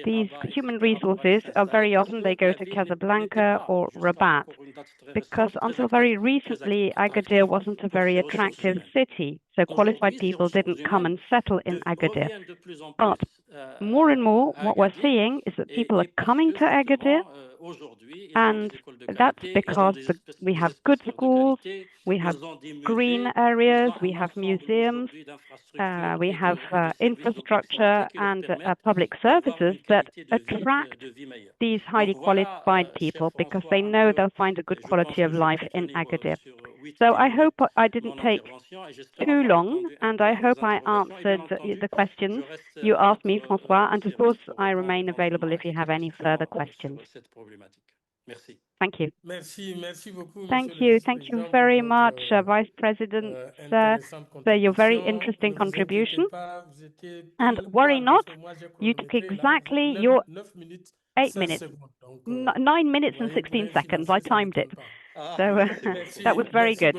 these human resources are very often, they go to Casablanca or Rabat, because until very recently, Agadir wasn't a very attractive city. So qualified people didn't come and settle in Agadir. But more and more, what we're seeing is that people are coming to Agadir, and that's because we have good schools, we have green areas, we have museums, we have infrastructure and public services that attract these highly qualified people, because they know they'll find a good quality of life in Agadir. So I hope I didn't take too long, and I hope I answered the questions you asked me, François, and of course I remain available if you have any further questions. Thank you. Thank you very much, Vice President, for your very interesting contribution. And worry not, you took exactly your 8 minutes, 9 minutes and 16 seconds. I timed it. So that was very good.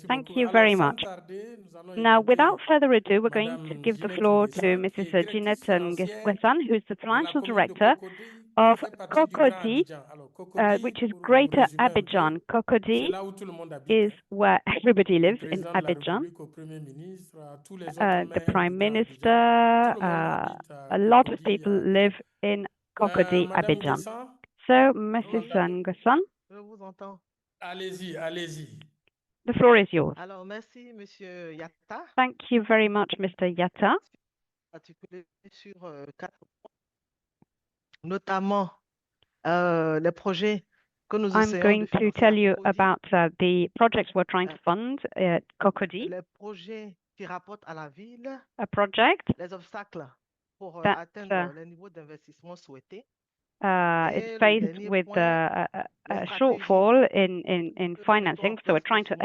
Thank you very much. Now, without further ado, we're going to give the floor to Mrs. Ginette Nguessan, who's the Financial Director of Cocody, which is Greater Abidjan. Cocody is where everybody lives in Abidjan. The Prime Minister, a lot of people live in Cocody, Abidjan. So, Mrs. Nguessan. Allez-y, allez-y. The floor is yours. Alors, merci, Monsieur Yatta. Thank you very much, Mr. Yatta. Sur 4 points, notamment les projets que nous I'm going to tell you about the projects we're trying to fund at Cocody. Les projets qui rapportent à la ville. A project les obstacles pour that atteindre le niveau d'investissement souhaité. is faced with a shortfall in financing, so we're trying to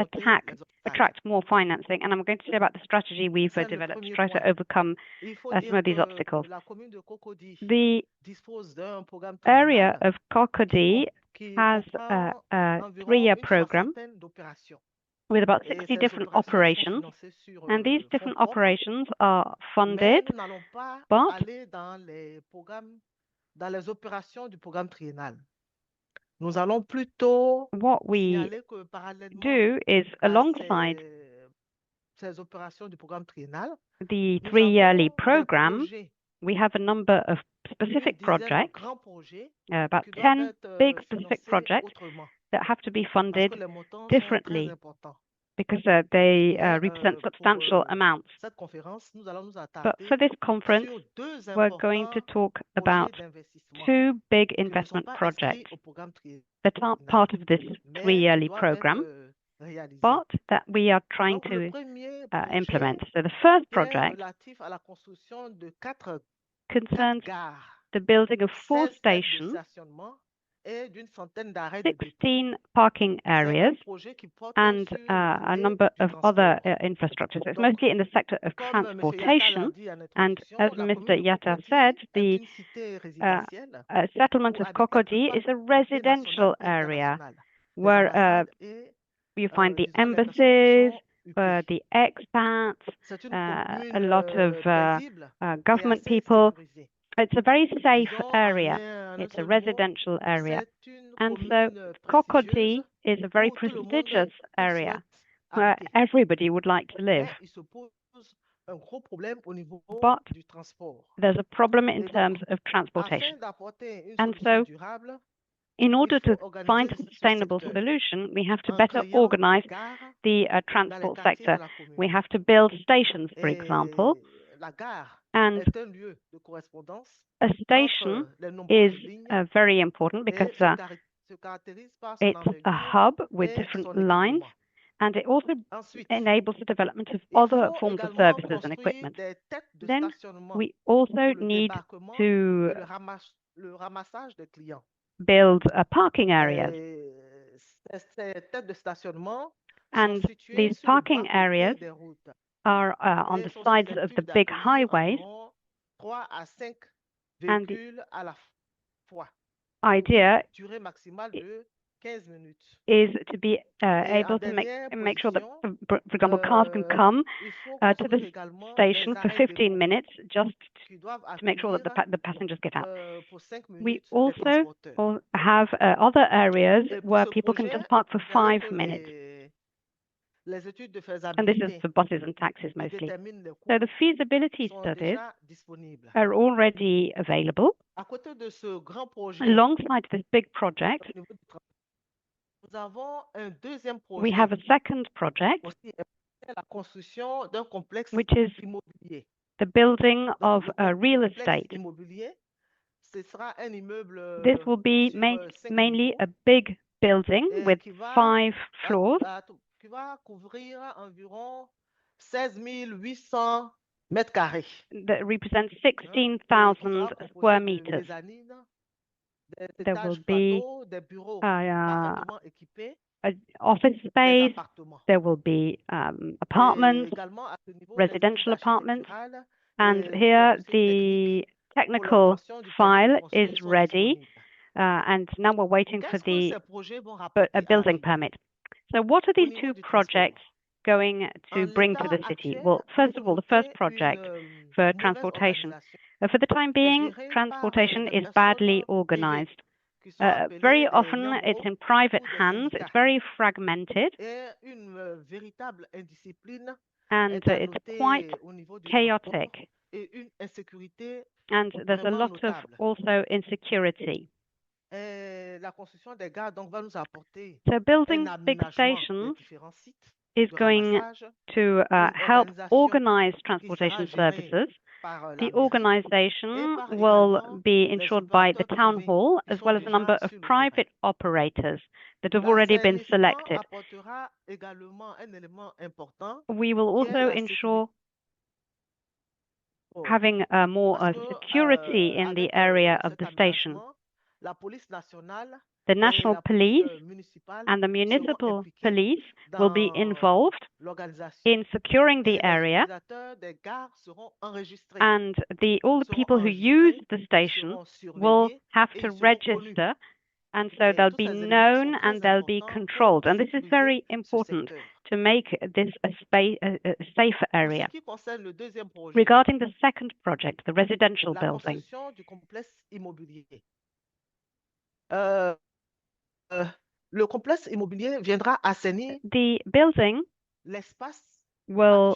attract more financing. And I'm going to say about the strategy we've developed to try to overcome some of these obstacles. The area of Cocody has a 3-year program with about 60 different operations, and these different operations are funded, but dans les opérations du programme triennal. Nous allons plutôt what we do is alongside ces opérations du programme triennal, the 3-yearly program, we have a number of specific projects, about 10 big specific projects that have to be funded differently because they represent substantial amounts. But for this conference, we're going to talk about 2 big investment projects that aren't part of this 3-yearly program, but that we are trying to implement. So the first project concerns the building of 4 stations, 16 parking areas, and a number of other infrastructures. It's mostly in the sector of transportation, and as Mr. Yatta said, the settlement of Cocody is a residential area where you find the embassies, the expats, a lot of government people. It's a very safe area. It's a residential area. And so Cocody is a very prestigious area where everybody would like to live. But there's a problem in terms of transportation. And so in order to find a sustainable solution, we have to better organize the transport sector. We have to build stations, for example. And a station is very important because it's a hub with different lines, and it also enables the development of other forms of services and equipment. Then we also need to build parking areas. And these parking areas are on the sides of the big highways, and the idea is to be able to make sure that, for example, cars can come to the station for 15 minutes just to make sure that the passengers get out. We also have other areas where people can just park for 5 minutes. And this is for buses and taxis mostly. So the feasibility studies are already available. Alongside this big project, we have a second project, which is the building of real estate. This will be mainly a big building with 5 floors. That represents 16,000 square meters. There will be office space, there will be apartments, residential apartments, and here the technical file is ready, and now we're waiting for a building permit. So what are these 2 projects going to bring to the city? Well, first of all, the first project for transportation. For the time being, transportation is badly organized. Very often it's in private hands, it's very fragmented, and it's quite chaotic. And there's a lot of also insecurity. So building big stations is going to help organize transportation services. The organization will be ensured by the town hall, as well as a number of private operators that have already been selected. We will also ensure having more security in the area of the station. the national police and the municipal police will be involved in securing the area, and all the people who use the station will have to register, and so they'll be known and they'll be controlled. And this is very important to make this a safer area. Regarding the second project, the residential building, the building will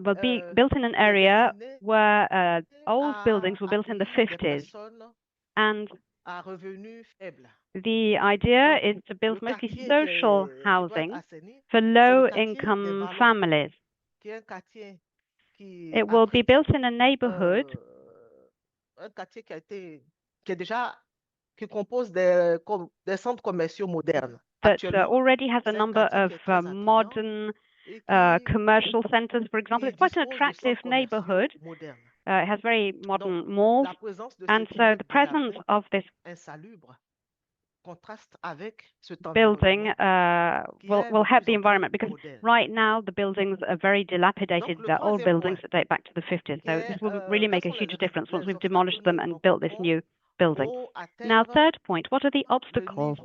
will be built in an area where old buildings were built in the 50s, and the idea is to build mostly social housing for low-income families. It will be built in a neighborhood that already has a number of modern commercial centers, for example. It's quite an attractive neighborhood. It has very modern malls, and so the presence of this building will help the environment, because right now the buildings are very dilapidated. They're old buildings that date back to the 50s. So this will really make a huge difference once we've demolished them and built this new building. Now, third point, what are the obstacles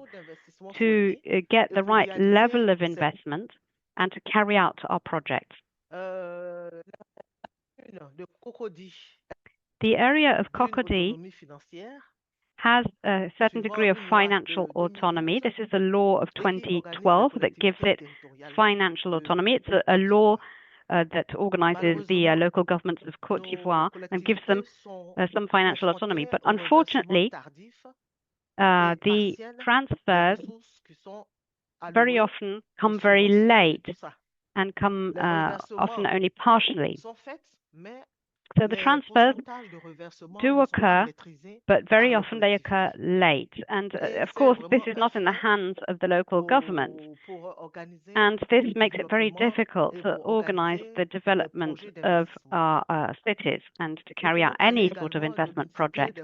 to get the right level of investment and to carry out our projects? The area of Cocody has a certain degree of financial autonomy. This is a law of 2012 that gives it financial autonomy. It's a law that organizes the local governments of Côte d'Ivoire and gives them some financial autonomy. But unfortunately, the transfers very often come very late and come often only partially. So the transfers do occur, but very often they occur late. And of course, this is not in the hands of the local government. And this makes it very difficult to organize the development of our cities and to carry out any sort of investment project.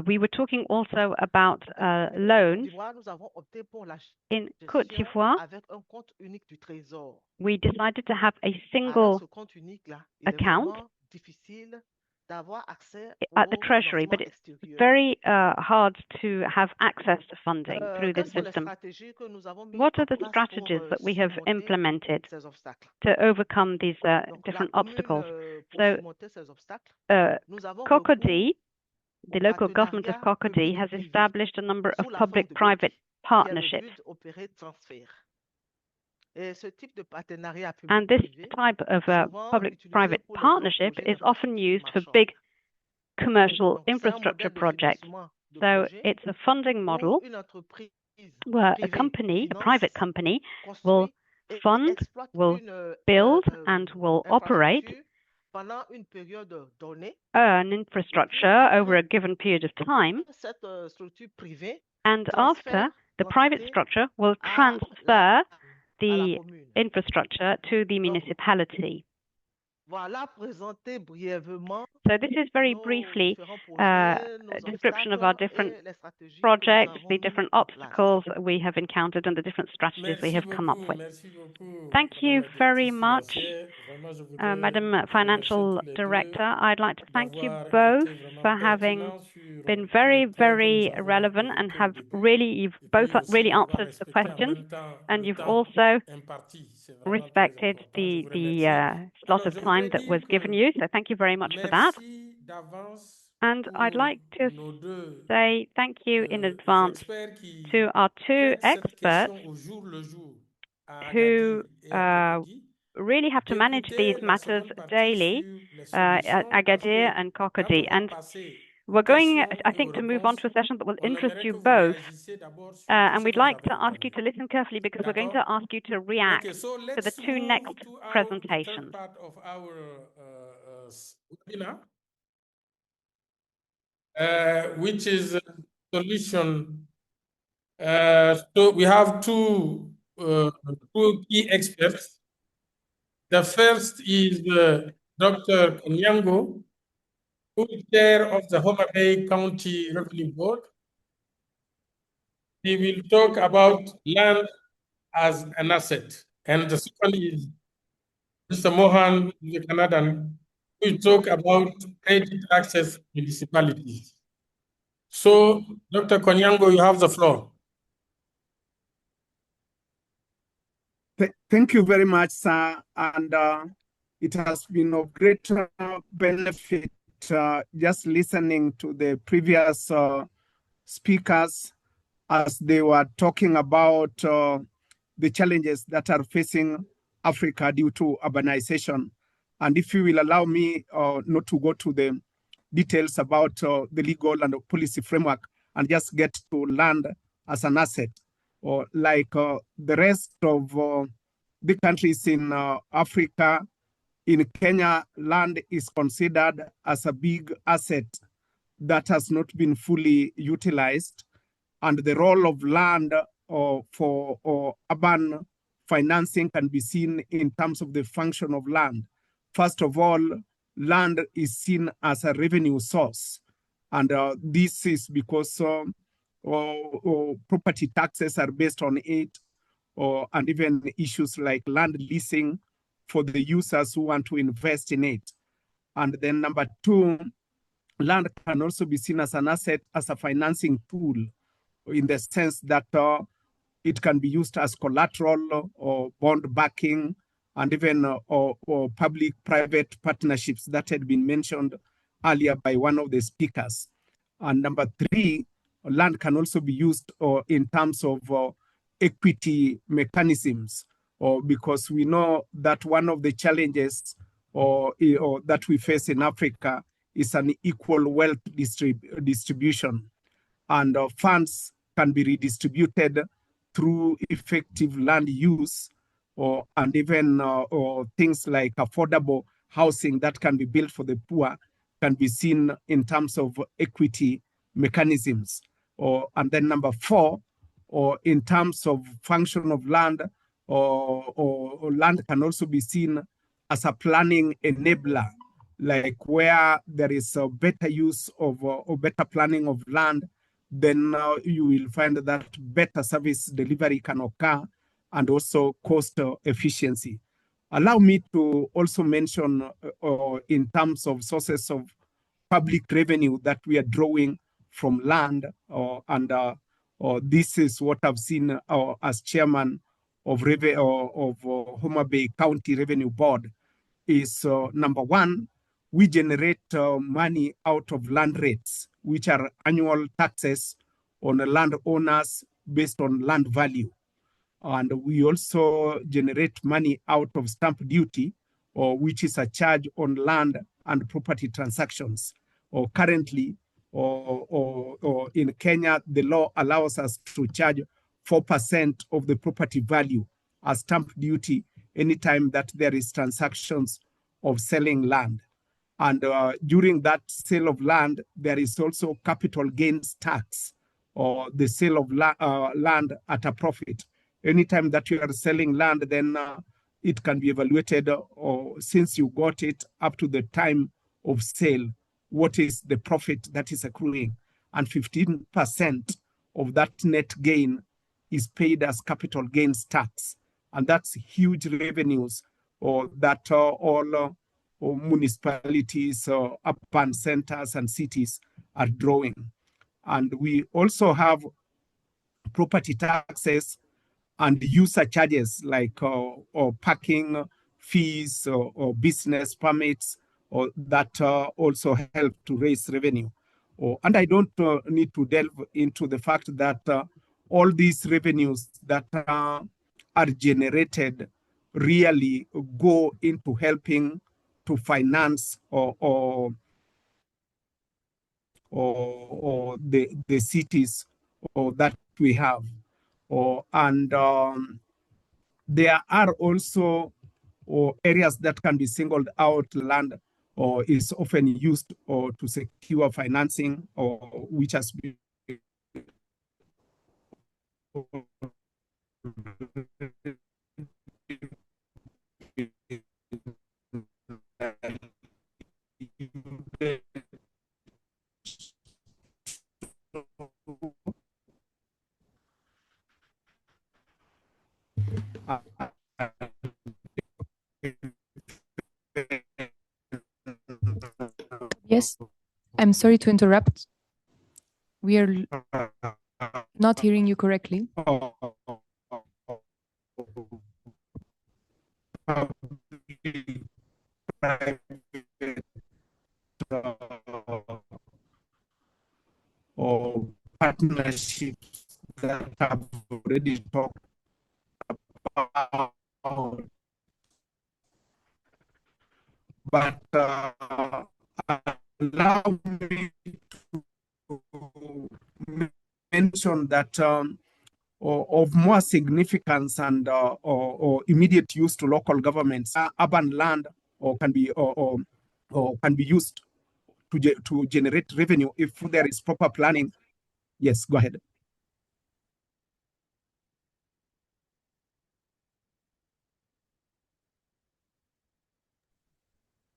We were talking also about loans. In Côte d'Ivoire, we decided to have a single account at the Treasury, but it's very hard to have access to funding through this system. What are the strategies that we have implemented to overcome these different obstacles? So, Cocody, the local government of Cocody, has established a number of public-private partnerships. And this type of public-private partnership is often used for big commercial infrastructure projects. So it's a funding model where a private company, will fund, will build, and will operate an infrastructure over a given period of time, and after, the private structure will transfer the infrastructure to the municipality. So this is very briefly a description of our different projects, the different obstacles we have encountered, and the different strategies we have come up with. Thank you very much, Madam Financial Director. I'd like to thank you both for having been very, very relevant and you've both really answered the questions, and you've also respected the slot of time that was given you. So thank you very much for that. And I'd like to say thank you in advance to our two experts who really have to manage these matters daily at Agadir and Cocody. And we're going, I think, to move on to a session that will interest you both. And we'd like to ask you to listen carefully, because we're going to ask you to react to the two next presentations. Part of our webinar, which is solution So we have two key experts. The first is Dr. Konyango, who is chair of the Homa Bay County Revenue Board. He will talk about land as an asset. And the second is Mr. Mohan, Vivekanandan, who will talk about credit access municipalities. So, Dr. Konyango, you have the floor. Thank you very much, sir. And it has been of great benefit just listening to the previous speakers as they were talking about the challenges that are facing Africa due to urbanization. And if you will allow me not to go to the details about the legal and the policy framework and just get to land as an asset, or like the rest of the countries in Africa, in Kenya, land is considered as a big asset that has not been fully utilized. And the role of land for urban financing can be seen in terms of the function of land. First of all, land is seen as a revenue source. And this is because property taxes are based on it, and even issues like land leasing for the users who want to invest in it. And then number two, land can also be seen as an asset, as a financing tool, in the sense that it can be used as collateral or bond backing, and even or public-private partnerships that had been mentioned earlier by one of the speakers. And number three, land can also be used in terms of equity mechanisms, because we know that one of the challenges that we face in Africa is an equal wealth distribution, and funds can be redistributed through effective land use, and even things like affordable housing that can be built for the poor can be seen in terms of equity mechanisms. And then number four, in terms of function of land, or land can also be seen as a planning enabler, like where there is a better use of or better planning of land, then you will find that better service delivery can occur, and also cost efficiency. Allow me to also mention in terms of sources of public revenue that we are drawing from land, and this is what I've seen as chairman of Homa Bay County Revenue Board, is number one, we generate money out of land rates, which are annual taxes on landowners based on land value. And we also generate money out of stamp duty, which is a charge on land and property transactions. Currently, in Kenya, the law allows us to charge 4% of the property value as stamp duty anytime that there is transactions of selling land. And during that sale of land, there is also capital gains tax, or the sale of land at a profit. Anytime that you are selling land, then it can be evaluated, or since you got it up to the time of sale, what is the profit that is accruing. And 15% of that net gain is paid as capital gains tax. And that's huge revenues that all municipalities, urban centers and cities are drawing. And we also have property taxes and user charges like or parking fees or business permits, or that also help to raise revenue. And I don't need to delve into the fact that all these revenues that are generated really go into helping to finance or the cities that we have. And there are also areas that can be singled out. Land is often used to secure financing, which has been Yes, I'm sorry to interrupt. We are not hearing you correctly. Or partnerships that have already talked about. But allow me to mention that of more significance and or immediate use to local governments, urban land or can be used to generate revenue if there is proper planning. Yes, go ahead.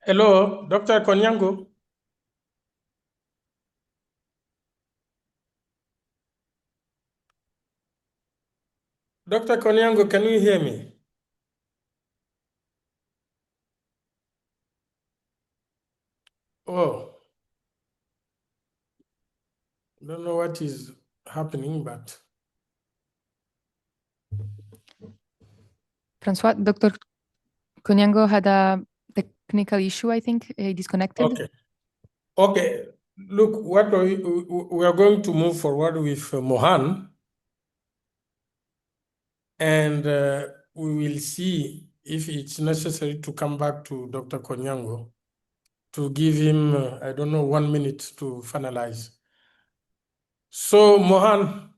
Hello, Dr. Konyango. Dr. Konyango, can you hear me? Oh, don't know what is happening, but. François, Dr. Konyango had a technical issue, I think. He disconnected. Okay. Okay. Look, what we are going to move forward with Mohan, and we will see if it's necessary to come back to Dr. Konyango to give him, I don't know, 1 minute to finalize. So, Mohan,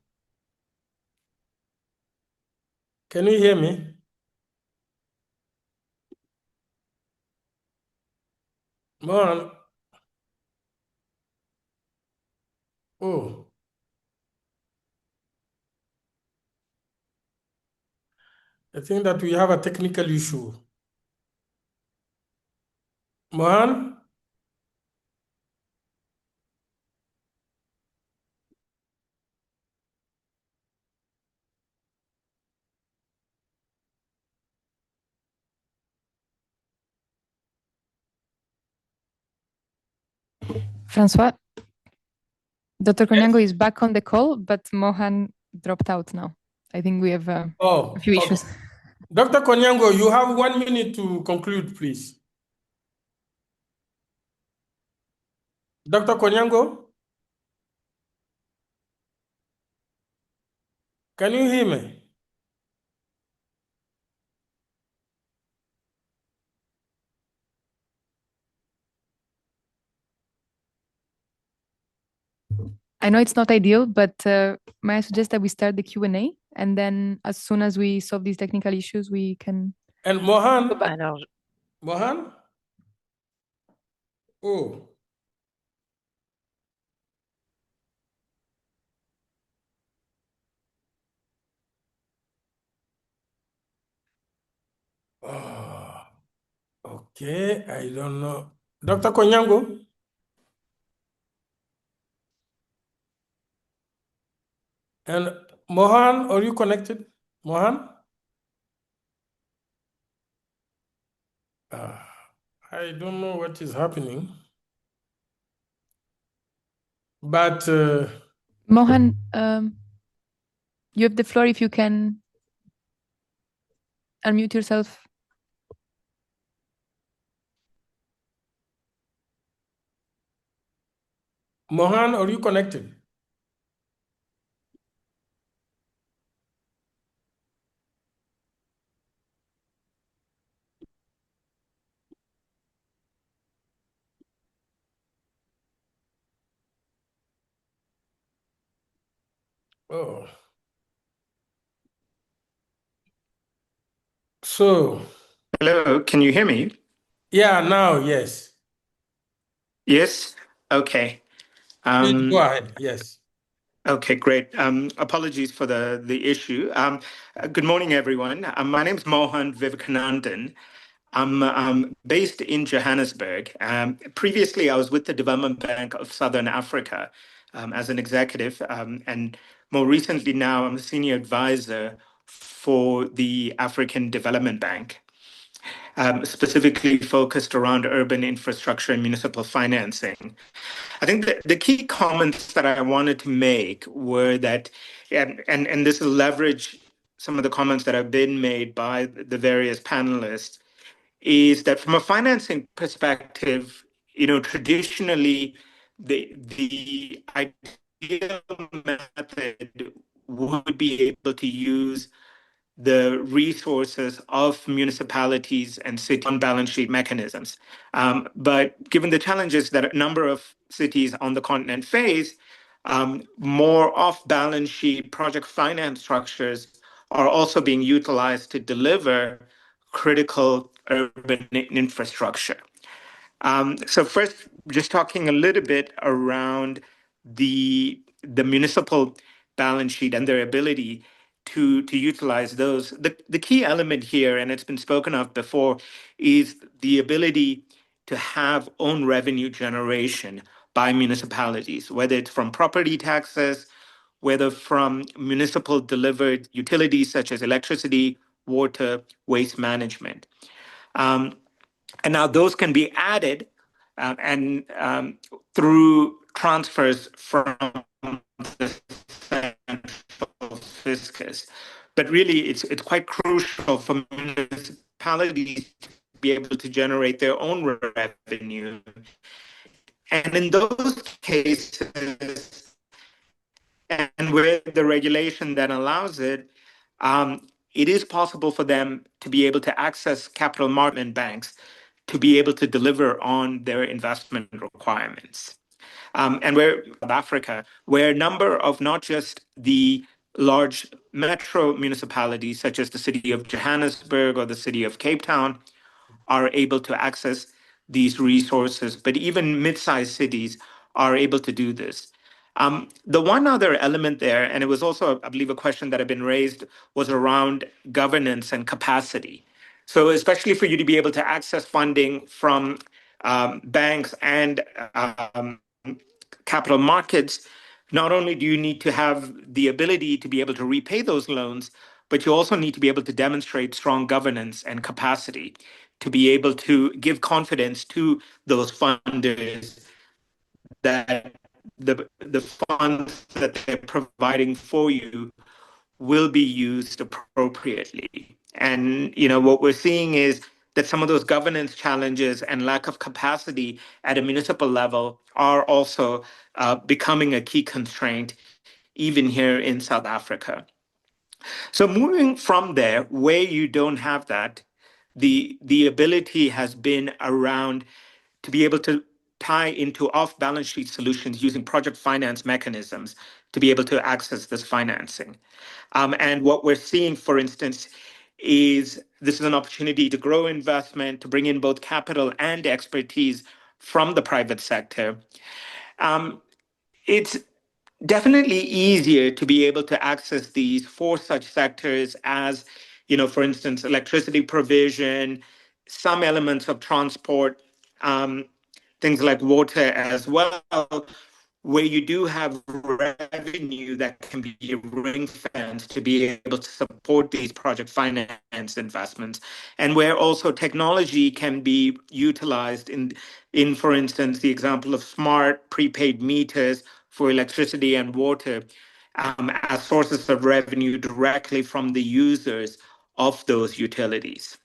can you hear me? Mohan? Oh. I think that we have a technical issue. Mohan? François, Dr. Konyango is back on the call, but Mohan dropped out now. I think we have a few issues. Okay. Dr. Konyango, you have 1 minute to conclude, please. Dr. Konyango? Can you hear me? I know it's not ideal, but may I suggest that we start the Q&A, and then as soon as we solve these technical issues, we can... And Mohan? Alors, Mohan? Oh. Oh. Okay, I don't know. Dr. Konyango? And Mohan, are you connected? Mohan? I don't know what is happening. But... Mohan, you have the floor if you can unmute yourself. Mohan, are you connected? Oh. So... Hello, can you hear me? Yeah, now, yes. Yes? Okay. Please go ahead, yes. Okay, great. Apologies for the issue. Good morning, everyone. My name is Mohan Vivekanandan. I'm based in Johannesburg. Previously, I was with the Development Bank of Southern Africa as an executive, and more recently now I'm a senior advisor for the African Development Bank, specifically focused around urban infrastructure and municipal financing. I think the key comments that I wanted to make were that, and this will leverage some of the comments that have been made by the various panelists, is that from a financing perspective, traditionally the ideal method would be able to use the resources of municipalities and city on balance sheet mechanisms. But given the challenges that a number of cities on the continent face, more off balance sheet project finance structures are also being utilized to deliver critical urban infrastructure. So first, just talking a little bit around the municipal balance sheet and their ability to utilize those. The key element here, and it's been spoken of before, is the ability to have own revenue generation by municipalities, whether it's from property taxes, whether from municipal delivered utilities such as electricity, water, waste management. And now those can be added and through transfers from the central fiscus. But really, it's quite crucial for municipalities to be able to generate their own revenue. And in those cases, and where the regulation then allows it, it is possible for them to be able to access capital market banks to be able to deliver on their investment requirements. And we're South Africa, where a number of not just the large metro municipalities, such as the city of Johannesburg or the city of Cape Town, are able to access these resources, but even mid-sized cities are able to do this. The one other element there, and it was also, I believe, a question that had been raised, was around governance and capacity. So especially for you to be able to access funding from banks and capital markets, not only do you need to have the ability to be able to repay those loans, but you also need to be able to demonstrate strong governance and capacity to be able to give confidence to those funders that the funds that they're providing for you will be used appropriately. And what we're seeing is that some of those governance challenges and lack of capacity at a municipal level are also becoming a key constraint, even here in South Africa. So moving from there, where you don't have that, the ability has been around to be able to tie into off-balance sheet solutions using project finance mechanisms to be able to access this financing. And what we're seeing, for instance, is this is an opportunity to grow investment, to bring in both capital and expertise from the private sector. It's definitely easier to be able to access these for such sectors as, for instance, electricity provision, some elements of transport, things like water as well, where you do have revenue that can be ring-fenced to be able to support these project finance investments, and where also technology can be utilized in, for instance, the example of smart prepaid meters for electricity and water as sources of revenue directly from the users of those utilities.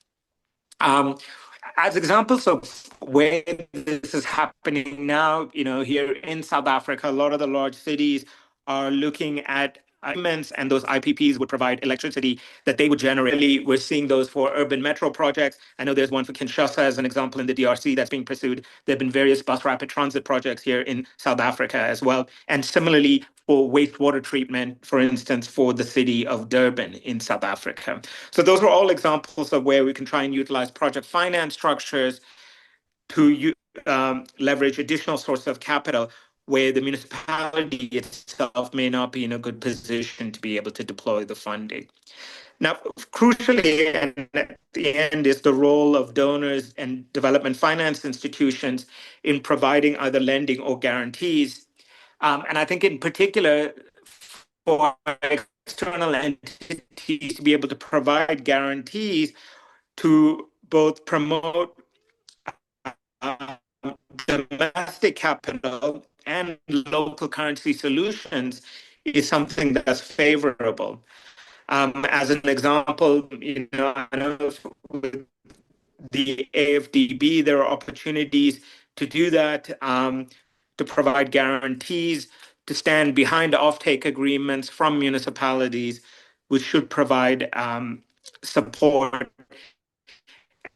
As examples of where this is happening now, here in South Africa, a lot of the large cities are looking at agreements, and those IPPs would provide electricity that they would generate. We're seeing those for urban metro projects. I know there's one for Kinshasa as an example in the DRC that's being pursued. There have been various bus rapid transit projects here in South Africa as well. And similarly, for wastewater treatment, for instance, for the city of Durban in South Africa. So those are all examples of where we can try and utilize project finance structures to leverage additional sources of capital where the municipality itself may not be in a good position to be able to deploy the funding. Now, crucially, and at the end, is the role of donors and development finance institutions in providing either lending or guarantees. And I think in particular, for external entities to be able to provide guarantees to both promote domestic capital and local currency solutions is something that's favorable. As an example, I know with the AFDB, there are opportunities to do that, to provide guarantees, to stand behind offtake agreements from municipalities, which should provide support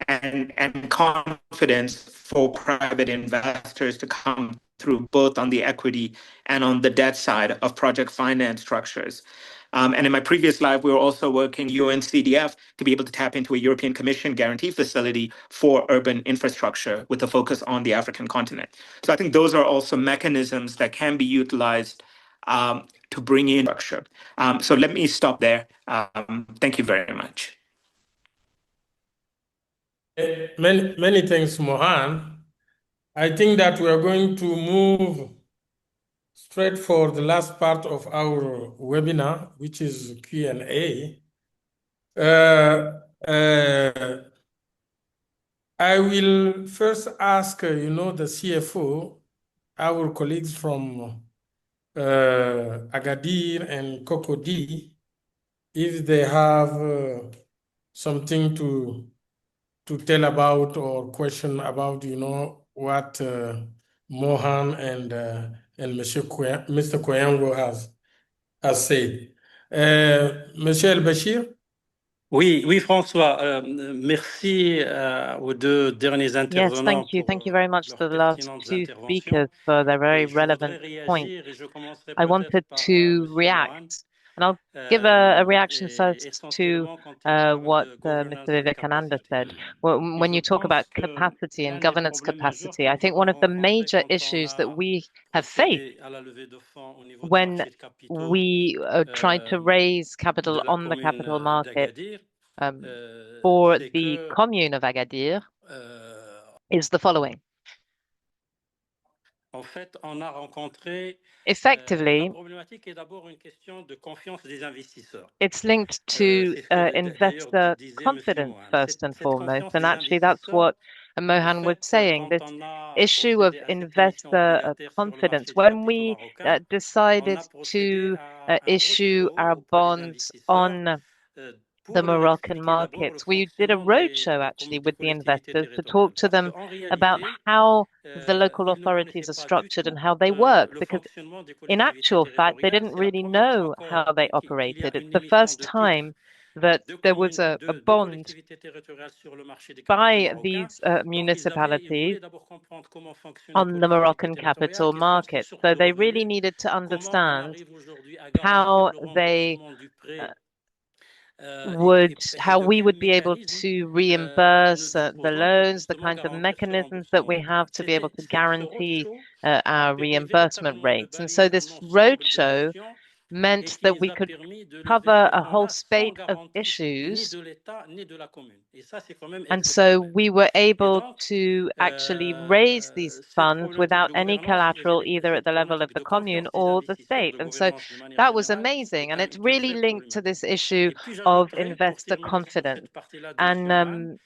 and confidence for private investors to come through both on the equity and on the debt side of project finance structures. And in my previous life, we were also working UNCDF to be able to tap into a European Commission guarantee facility for urban infrastructure with a focus on the African continent. So I think those are also mechanisms that can be utilized to bring in structure. So let me stop there. Thank you very much. Many thanks, Mohan. I think that we are going to move straight for the last part of our webinar, which is Q&A. I will first ask, the CFO, our colleagues from Agadir and Cocody, if they have something to tell about or question about, what Mohan and Mr. Konyango has said. Monsieur Lbachir? Oui, François. Merci aux deux derniers intervenants. Yes, thank you very much to the last two speakers for their very relevant points. I wanted to react, and I'll give a reaction first to what Mr. Vivekananda said. When you talk about capacity and governance capacity, I think one of the major issues that we have faced when we tried to raise capital on the capital market for the commune of Agadir is the following. Effectively, it's linked to investor confidence first and foremost, and actually that's what Mohan was saying, this issue of investor confidence. When we decided to issue our bonds on the Moroccan markets, we did a roadshow actually with the investors to talk to them about how the local authorities are structured and how they work, because in actual fact, they didn't really know how they operated. It's the first time that there was a bond by these municipalities on the Moroccan capital market. So they really needed to understand how they how we would be able to reimburse the loans, the kinds of mechanisms that we have to be able to guarantee our reimbursement rates. And so this roadshow meant that we could cover a whole spate of issues. And so we were able to actually raise these funds without any collateral, either at the level of the commune or the state. And so that was amazing. And it's really linked to this issue of investor confidence. And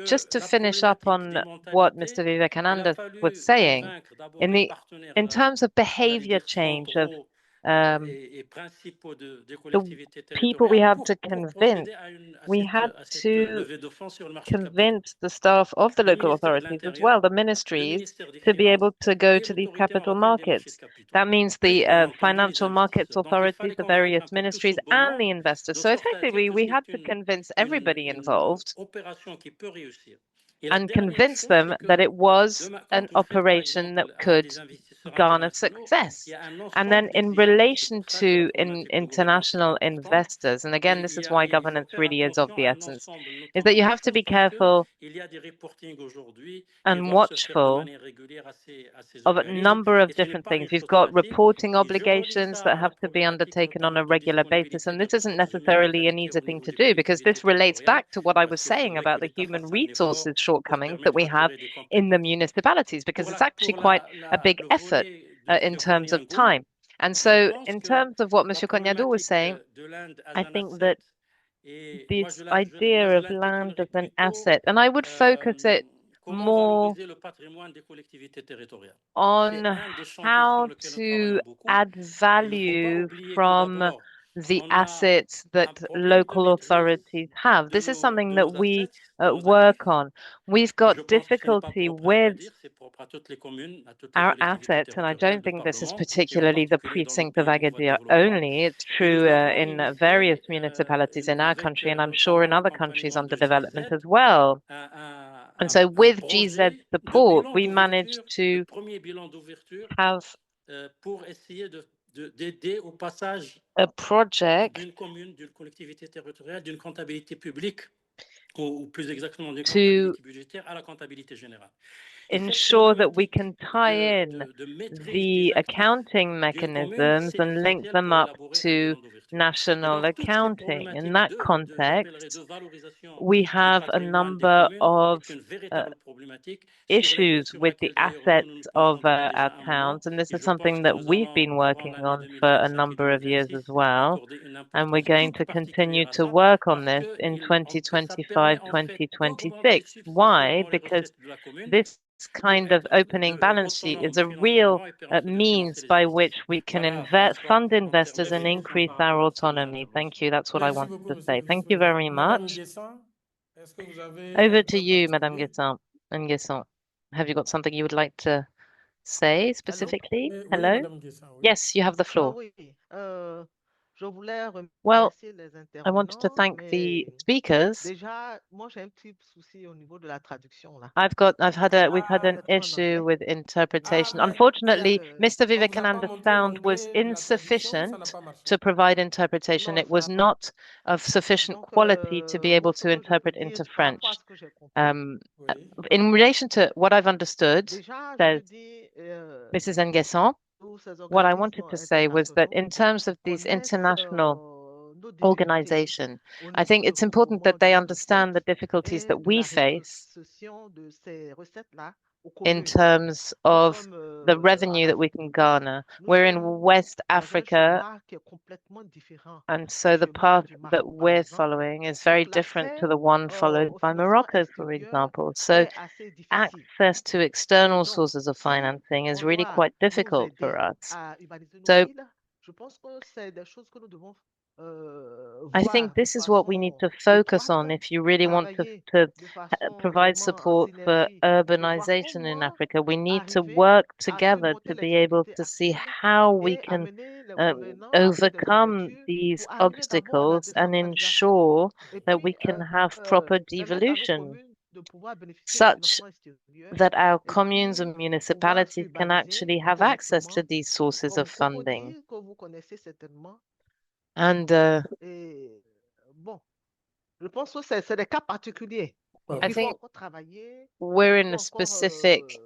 just to finish up on what Mr. Vivekananda was saying, in terms of behavior change of the people we have to convince, we had to convince the staff of the local authorities as well, the ministries, to be able to go to these capital markets. That means the financial markets authorities, the various ministries, and the investors. So effectively, we had to convince everybody involved and convince them that it was an operation that could garner success. And then in relation to international investors, and again, this is why governance really is of the essence, is that you have to be careful and watchful of a number of different things. You've got reporting obligations that have to be undertaken on a regular basis. And this isn't necessarily an easy thing to do, because this relates back to what I was saying about the human resources shortcomings that we have in the municipalities, because it's actually quite a big effort in terms of time. And so in terms of what Monsieur Konyango was saying, I think that this idea of land as an asset, and I would focus it more on how to add value from the assets that local authorities have. This is something that we work on. We've got difficulty with our assets, and I don't think this is particularly the precinct of Agadir only. It's true in various municipalities in our country, and I'm sure in other countries under development as well. And so with GZ support, we managed to have a project to ensure that we can tie in the accounting mechanisms and link them up to national accounting. In that context, we have a number of issues with the assets of our towns, and this is something that we've been working on for a number of years as well. And we're going to continue to work on this in 2025, 2026. Why? Because this kind of opening balance sheet is a real means by which we can fund investors and increase our autonomy. Thank you. That's what I wanted to say. Thank you very much. Over to you, Madame Guesson. Have you got something you would like to say specifically? Hello? Yes, you have the floor. Well, I wanted to thank the speakers. We've had an issue with interpretation. Unfortunately, Mr. Vivekanandan's sound was insufficient to provide interpretation. It was not of sufficient quality to be able to interpret into French. In relation to what I've understood, says Mrs. Nguesson, what I wanted to say was that in terms of these international organizations, I think it's important that they understand the difficulties that we face in terms of the revenue that we can garner. We're in West Africa, and so the path that we're following is very different to the one followed by Morocco, for example. So access to external sources of financing is really quite difficult for us. So I think this is what we need to focus on if you really want to provide support for urbanization in Africa. We need to work together to be able to see how we can overcome these obstacles and ensure that we can have proper devolution, such that our communes and municipalities can actually have access to these sources of funding. And I think we're in a specific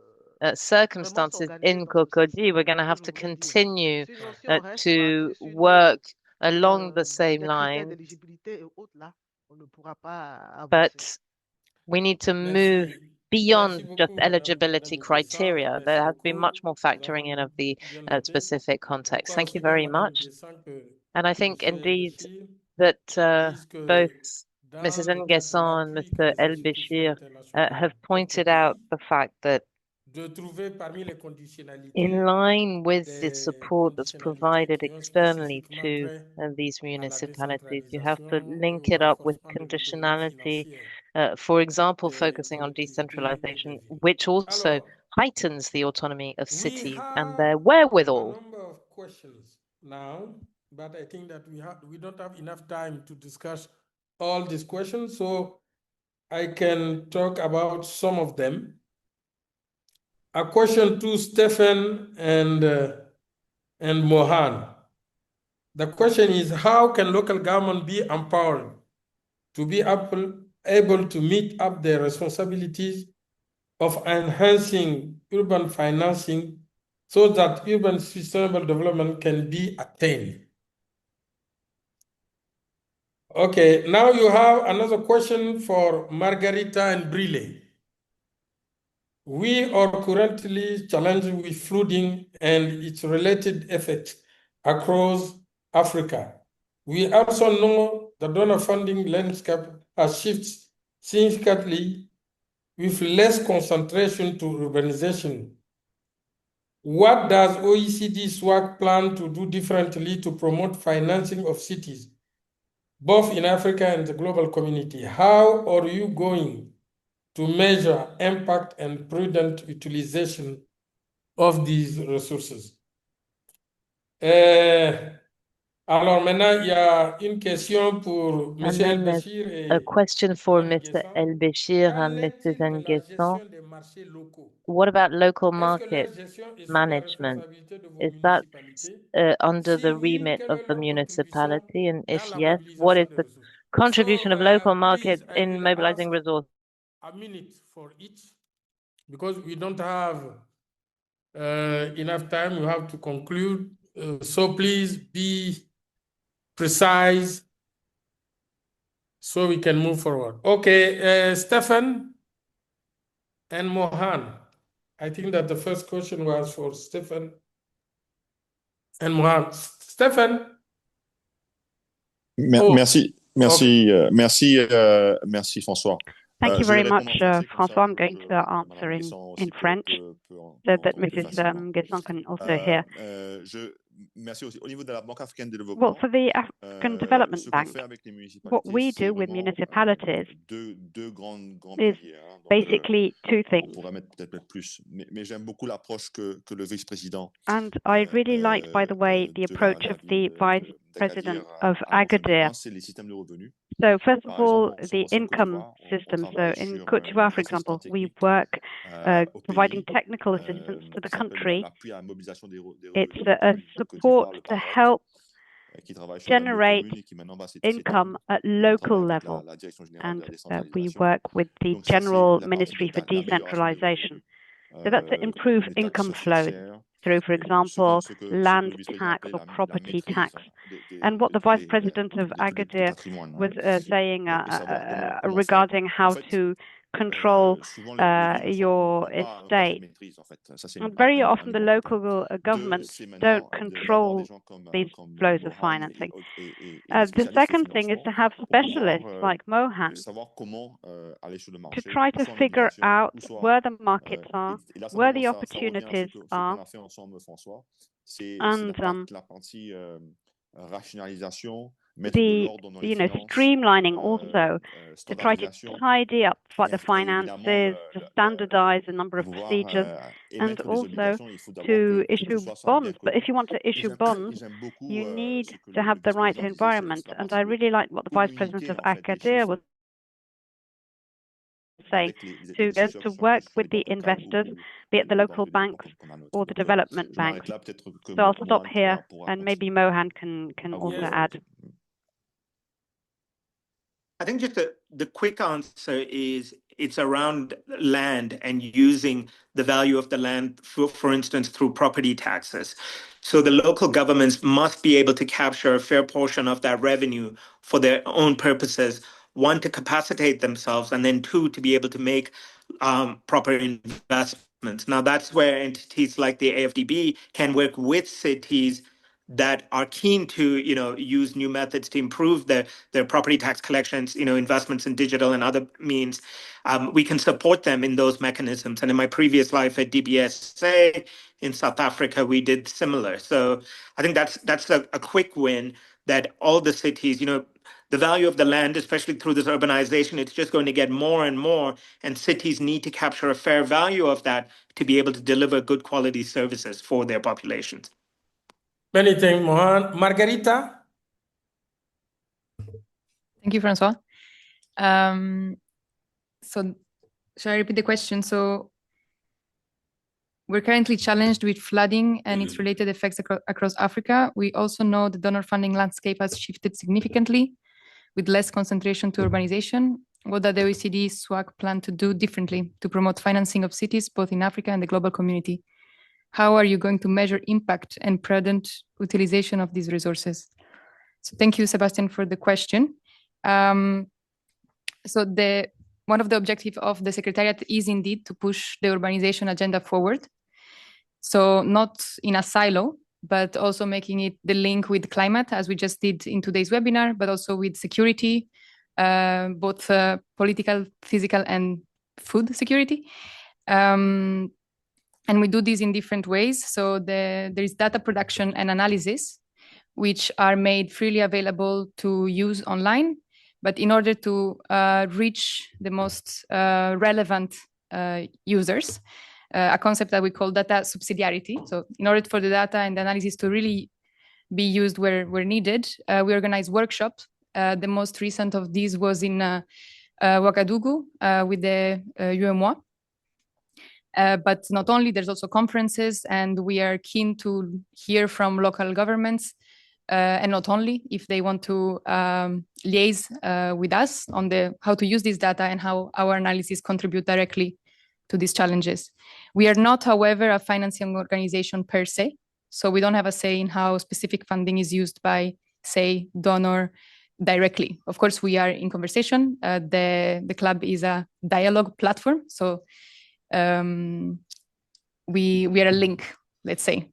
circumstances in Cocody. We're going to have to continue to work along the same lines, but we need to move beyond just eligibility criteria. There has been much more factoring in of the specific context. Thank you very much. And I think indeed that both Mrs. Nguesson and Mr. Lbachir have pointed out the fact that in line with the support that's provided externally to these municipalities, you have to link it up with conditionality, for example, focusing on decentralization, which also heightens the autonomy of cities and their wherewithal. A number of questions now, but I think that we don't have enough time to discuss all these questions, so I can talk about some of them. a question to Stefan and Mohan. The question is, how can local government be empowered to be able to meet up their responsibilities of enhancing urban financing so that urban sustainable development can be attained? Okay, now you have another question for Margherita and Brilé. We are currently challenged with flooding and its related effects across Africa. We also know the donor funding landscape has shifted significantly with less concentration to urbanization. What does OECD SWAC plan to do differently to promote financing of cities, both in Africa and the global community? How are you going to measure impact and prudent utilization of these resources? Alors maintenant, il y a une question pour M. Lbachir et a question for Mme Mr. Nguessan. Lbachir Qu'en and est-il Mrs. de la Nguessan. gestion des marchés locaux? What about local Est-ce que market leur gestion est sous la management? responsabilité de vos Is that municipalités? under Si the oui, remit quelle of est the leur contribution municipality? And if dans la yes, what mobilisation is des the ressources? contribution of local market Please, I in will mobilizing ask resources? a minute for each, because we don't have enough time. We have to conclude. So please be precise so we can move forward. Okay, Stefan and Mohan. I think that the first question was for Stefan and Mohan. Stefan? Merci, François. Thank you very much, François. I'm going to answer in French so that Mrs. Nguessan can also hear. Well, for the African Development Bank, what we do with municipalities is basically two things. And I really liked, by the way, the approach of the Vice President of Agadir. So first of all, the income system. So in Côte d'Ivoire, for example, we work providing technical assistance to the country. It's a support to help generate income at local level. And we work with the General Ministry for Decentralization. So that's to improve income flows through, for example, land tax or property tax. And what the Vice President of Agadir was saying regarding how to control your estate. And very often the local governments don't control these flows of financing. The second thing is to have specialists like Mohan to try to figure out where the markets are, where the opportunities are, and streamlining also to try to tidy up the finances, to standardize a number of procedures, and also to issue bonds. But if you want to issue bonds, you need to have the right environment. And I really like what the Vice President of Agadir was saying, to work with the investors, be it the local banks or the development banks. So I'll stop here, and maybe Mohan can also add. I think just the quick answer is it's around land and using the value of the land, for instance, through property taxes. So the local governments must be able to capture a fair portion of that revenue for their own purposes. One, to capacitate themselves, and then two, to be able to make proper investments. Now, that's where entities like the AFDB can work with cities that are keen to, use new methods to improve their property tax collections, investments in digital and other means. We can support them in those mechanisms. And in my previous life at DBSA in South Africa, we did similar. So I think that's a quick win that all the cities, the value of the land, especially through this urbanization, it's just going to get more and more. And cities need to capture a fair value of that to be able to deliver good quality services for their populations. Many thanks, Mohan. Margherita? Thank you, François. So shall I repeat the question? So We're currently challenged with flooding and its related effects across Africa. We also know the donor funding landscape has shifted significantly with less concentration to urbanization. What does the OECD SWAC plan to do differently to promote financing of cities, both in Africa and the global community? How are you going to measure impact and prudent utilization of these resources? So thank you, Sebastian, for the question. One of the objectives of the Secretariat is indeed to push the urbanization agenda forward. So not in a silo, but also making it the link with climate, as we just did in today's webinar, but also with security, both political, physical, and food security. And we do this in different ways. So there is data production and analysis, which are made freely available to use online. But in order to reach the most relevant users, a concept that we call data subsidiarity. So in order for the data and the analysis to really be used where needed, we organize workshops. The most recent of these was in Ouagadougou with the UMOA. But not only, there's also conferences, and we are keen to hear from local governments, and not only, if they want to liaise with us on how to use this data and how our analysis contribute directly to these challenges. We are not, however, a financing organization per se, so we don't have a say in how specific funding is used by, say, donor directly. Of course, we are in conversation. The club is a dialogue platform, so we are a link, let's say.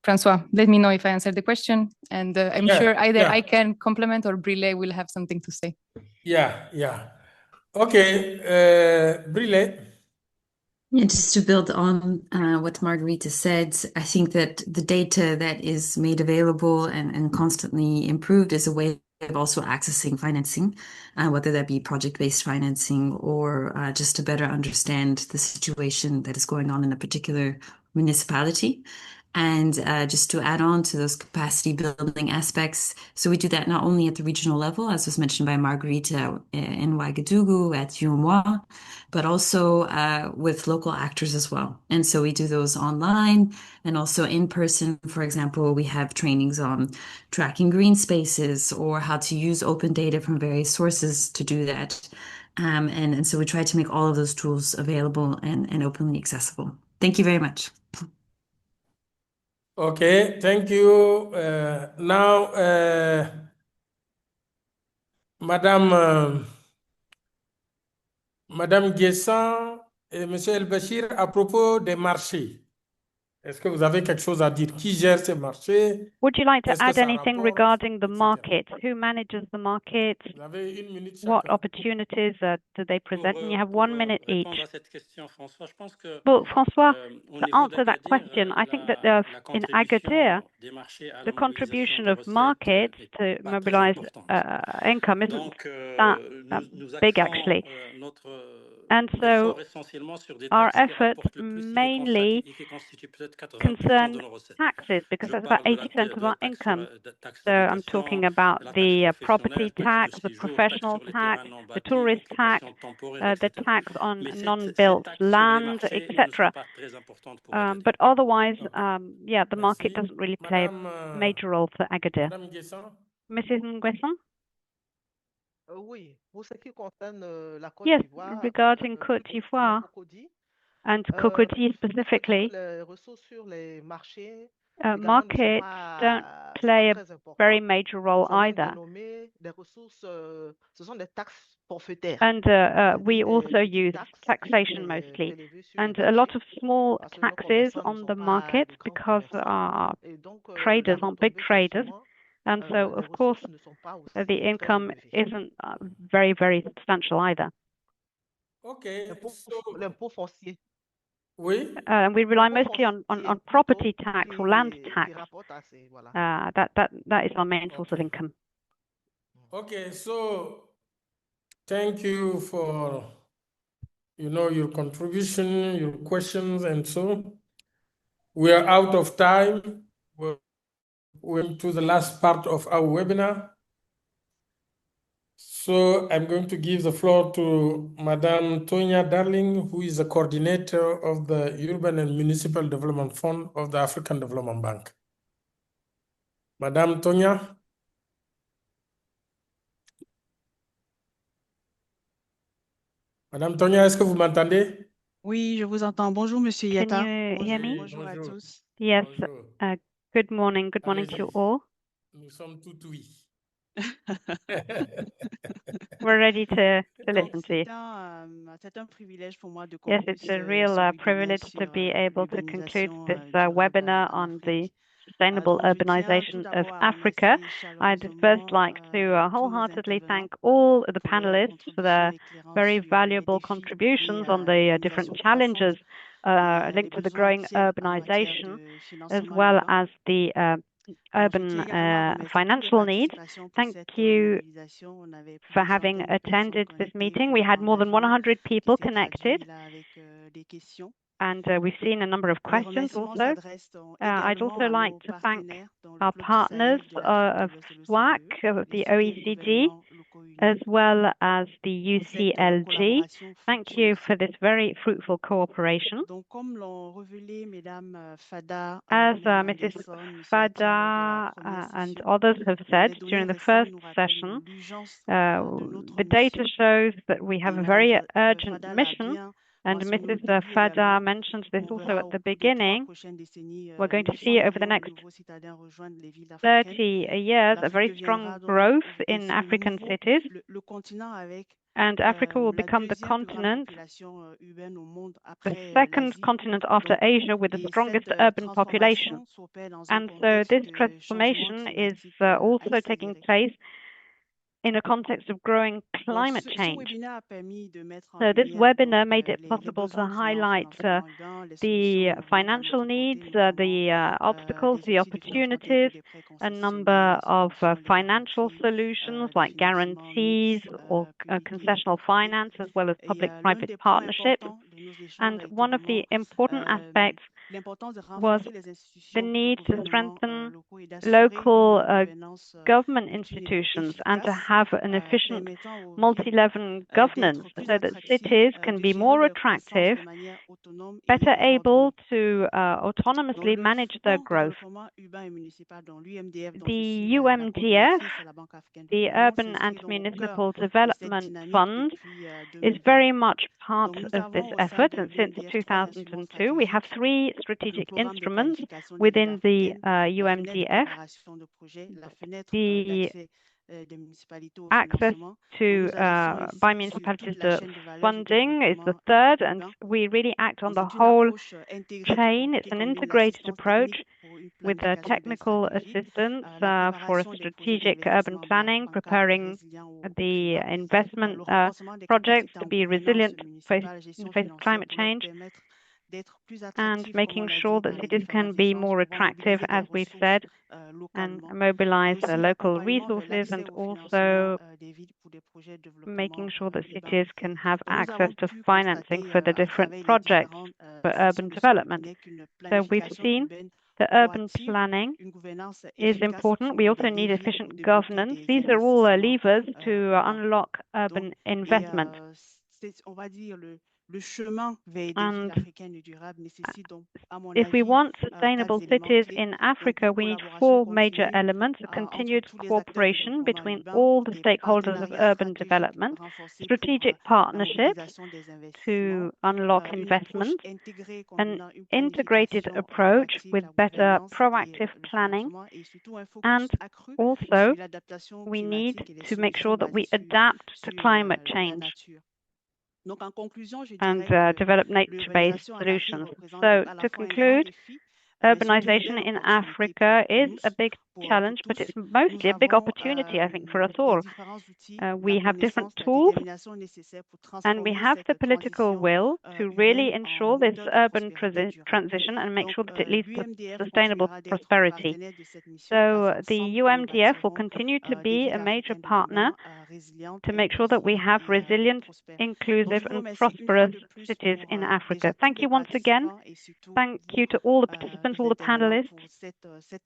François, let me know if I answered the question, and I'm sure either I can complement or Brilé will have something to say. Yeah. Okay, Brilé. Yeah, just to build on what Margherita said, I think that the data that is made available and constantly improved is a way of also accessing financing, whether that be project-based financing or just to better understand the situation that is going on in a particular municipality. And just to add on to those capacity building aspects, so we do that not only at the regional level, as was mentioned by Margherita in Ouagadougou, at UMOA, but also with local actors as well. And so we do those online and also in person. For example, we have trainings on tracking green spaces or how to use open data from various sources to do that. And so we try to make all of those tools available and openly accessible. Thank you very much. Okay, thank you. Now, Madame Guessan et Monsieur Lbachir, à propos des marchés, est-ce que vous avez quelque chose à dire? Qui gère ces marchés? Would you like to add anything regarding the market? Who manages the market? What opportunities do they present? And you have 1 minute each. Well, François, to answer that question, I think that in Agadir, the contribution of markets to mobilize income isn't that big, actually. And so our efforts mainly concern taxes, because that's about 80% of our income. So I'm talking about the property tax, the professional tax, the tourist tax, the tax on non-built land, etc. But otherwise, the market doesn't really play a major role for Agadir. Mrs. Nguesson? Yes, regarding Côte d'Ivoire and Cocody specifically, markets don't play a very major role either. And we also use taxation mostly, and a lot of small taxes on the market because our traders aren't big traders. And so, of course, the income isn't very, very substantial either. Okay. We rely mostly on property tax or land tax. That is our main source of income. Okay, so thank you for your contribution, your questions, and so we are out of time. We're to the last part of our webinar. So I'm going to give the floor to Madame Tognia Darline, who is the coordinator of the Urban and Municipal Development Fund of the African Development Bank. Madame Tognia. Madame Tognia, est-ce que vous m'entendez? Oui, je vous entends. Bonjour, Monsieur Yatta. Can you hear me? Bonjour à tous. Yes. Bonjour. Good morning. Good morning to you all. Nous sommes tout oui. We're ready to listen to you. C'est un privilège pour moi de Yes, conclure it's a real privilege to be able to conclude this webinar on the sustainable urbanization of Africa. I'd first like to wholeheartedly thank all the panelists for their very valuable contributions on the different challenges linked to the growing urbanization, as well as the urban financial needs. Thank you for having attended this meeting. We had more than 100 people connected, and we've seen a number of questions also. I'd also like to thank our partners of SWAC, of the OECD, as well as the UCLG. Thank you for this very fruitful cooperation. As Mrs. Fadda and others have said during the first session, the data shows that we have a very urgent mission, and Mrs. Fadda mentioned this also at the beginning. We're going to see over the next 30 years a very strong growth in African cities, and Africa will become the continent, the second continent after Asia with the strongest urban population. And so this transformation is also taking place in a context of growing climate change. So this webinar made it possible to highlight the financial needs, the obstacles, the opportunities, a number of financial solutions like guarantees or concessional finance, as well as public-private partnerships. And one of the important aspects was the need to strengthen local government institutions and to have an efficient multi-level governance so that cities can be more attractive, better able to autonomously manage their growth. The UMDF, the Urban and Municipal Development Fund, is very much part of this effort, and since 2002 we have three strategic instruments within the UMDF. The access to by municipalities the funding is the third, and we really act on the whole chain. It's an integrated approach with technical assistance for a strategic urban planning, preparing the investment projects to be resilient in the face of climate change, and making sure that cities can be more attractive, as we've said, and mobilize local resources, and also making sure that cities can have access to financing for the different projects for urban development. So we've seen that urban planning is important. We also need efficient governance. These are all levers to unlock urban investment. And if we want sustainable cities in Africa, we need four major elements: a continued cooperation between all the stakeholders of urban development, strategic partnerships to unlock investment, an integrated approach with better proactive planning, and also we need to make sure that we adapt to climate change and develop nature-based solutions. So to conclude, urbanization in Africa is a big challenge, but it's mostly a big opportunity, I think, for us all. We have different tools, and we have the political will to really ensure this urban transition and make sure that it leads to sustainable prosperity. So the UMDF will continue to be a major partner to make sure that we have resilient, inclusive, and prosperous cities in Africa. Thank you once again. Thank you to all the participants, all the panelists,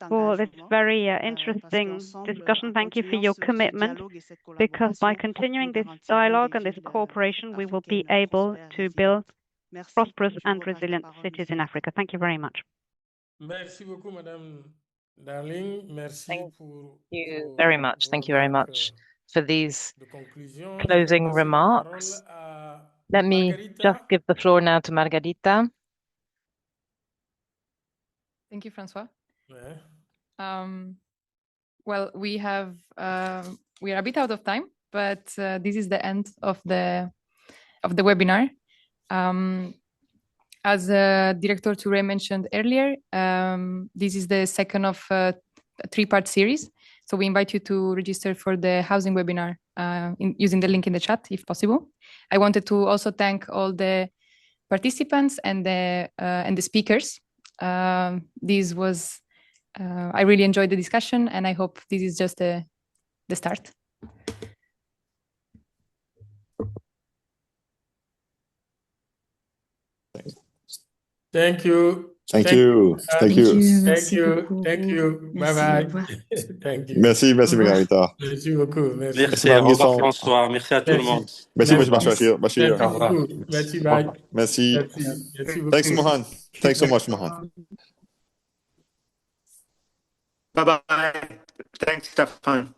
for this very interesting discussion. Thank you for your commitment, because by continuing this dialogue and this cooperation, we will be able to build prosperous and resilient cities in Africa. Thank you very much. Merci beaucoup, Madame Darline. Merci Thank pour you very much. Thank you very much for these de conclusion. closing remarks. Let me just give the floor now to Margherita. Thank you, François. Yeah. Well, we are a bit out of time, but this is the end of the webinar. As Director Touré mentioned earlier, this is the second of a three-part series. So we invite you to register for the housing webinar using the link in the chat, if possible. I wanted to also thank all the participants and the speakers. This was, I really enjoyed the discussion, and I hope this is just the start. Thank you. Thank you. Thank you. Thank you. Bye-bye. Thank you. Merci, Margherita. Merci beaucoup. Merci. Au revoir, François. Merci à tout le monde. Merci, M. Bachir. Merci beaucoup. Merci, bye. Merci. Merci beaucoup. Thanks, Mohan. Thanks so much, Mohan. Bye-bye. Thanks, Stefan.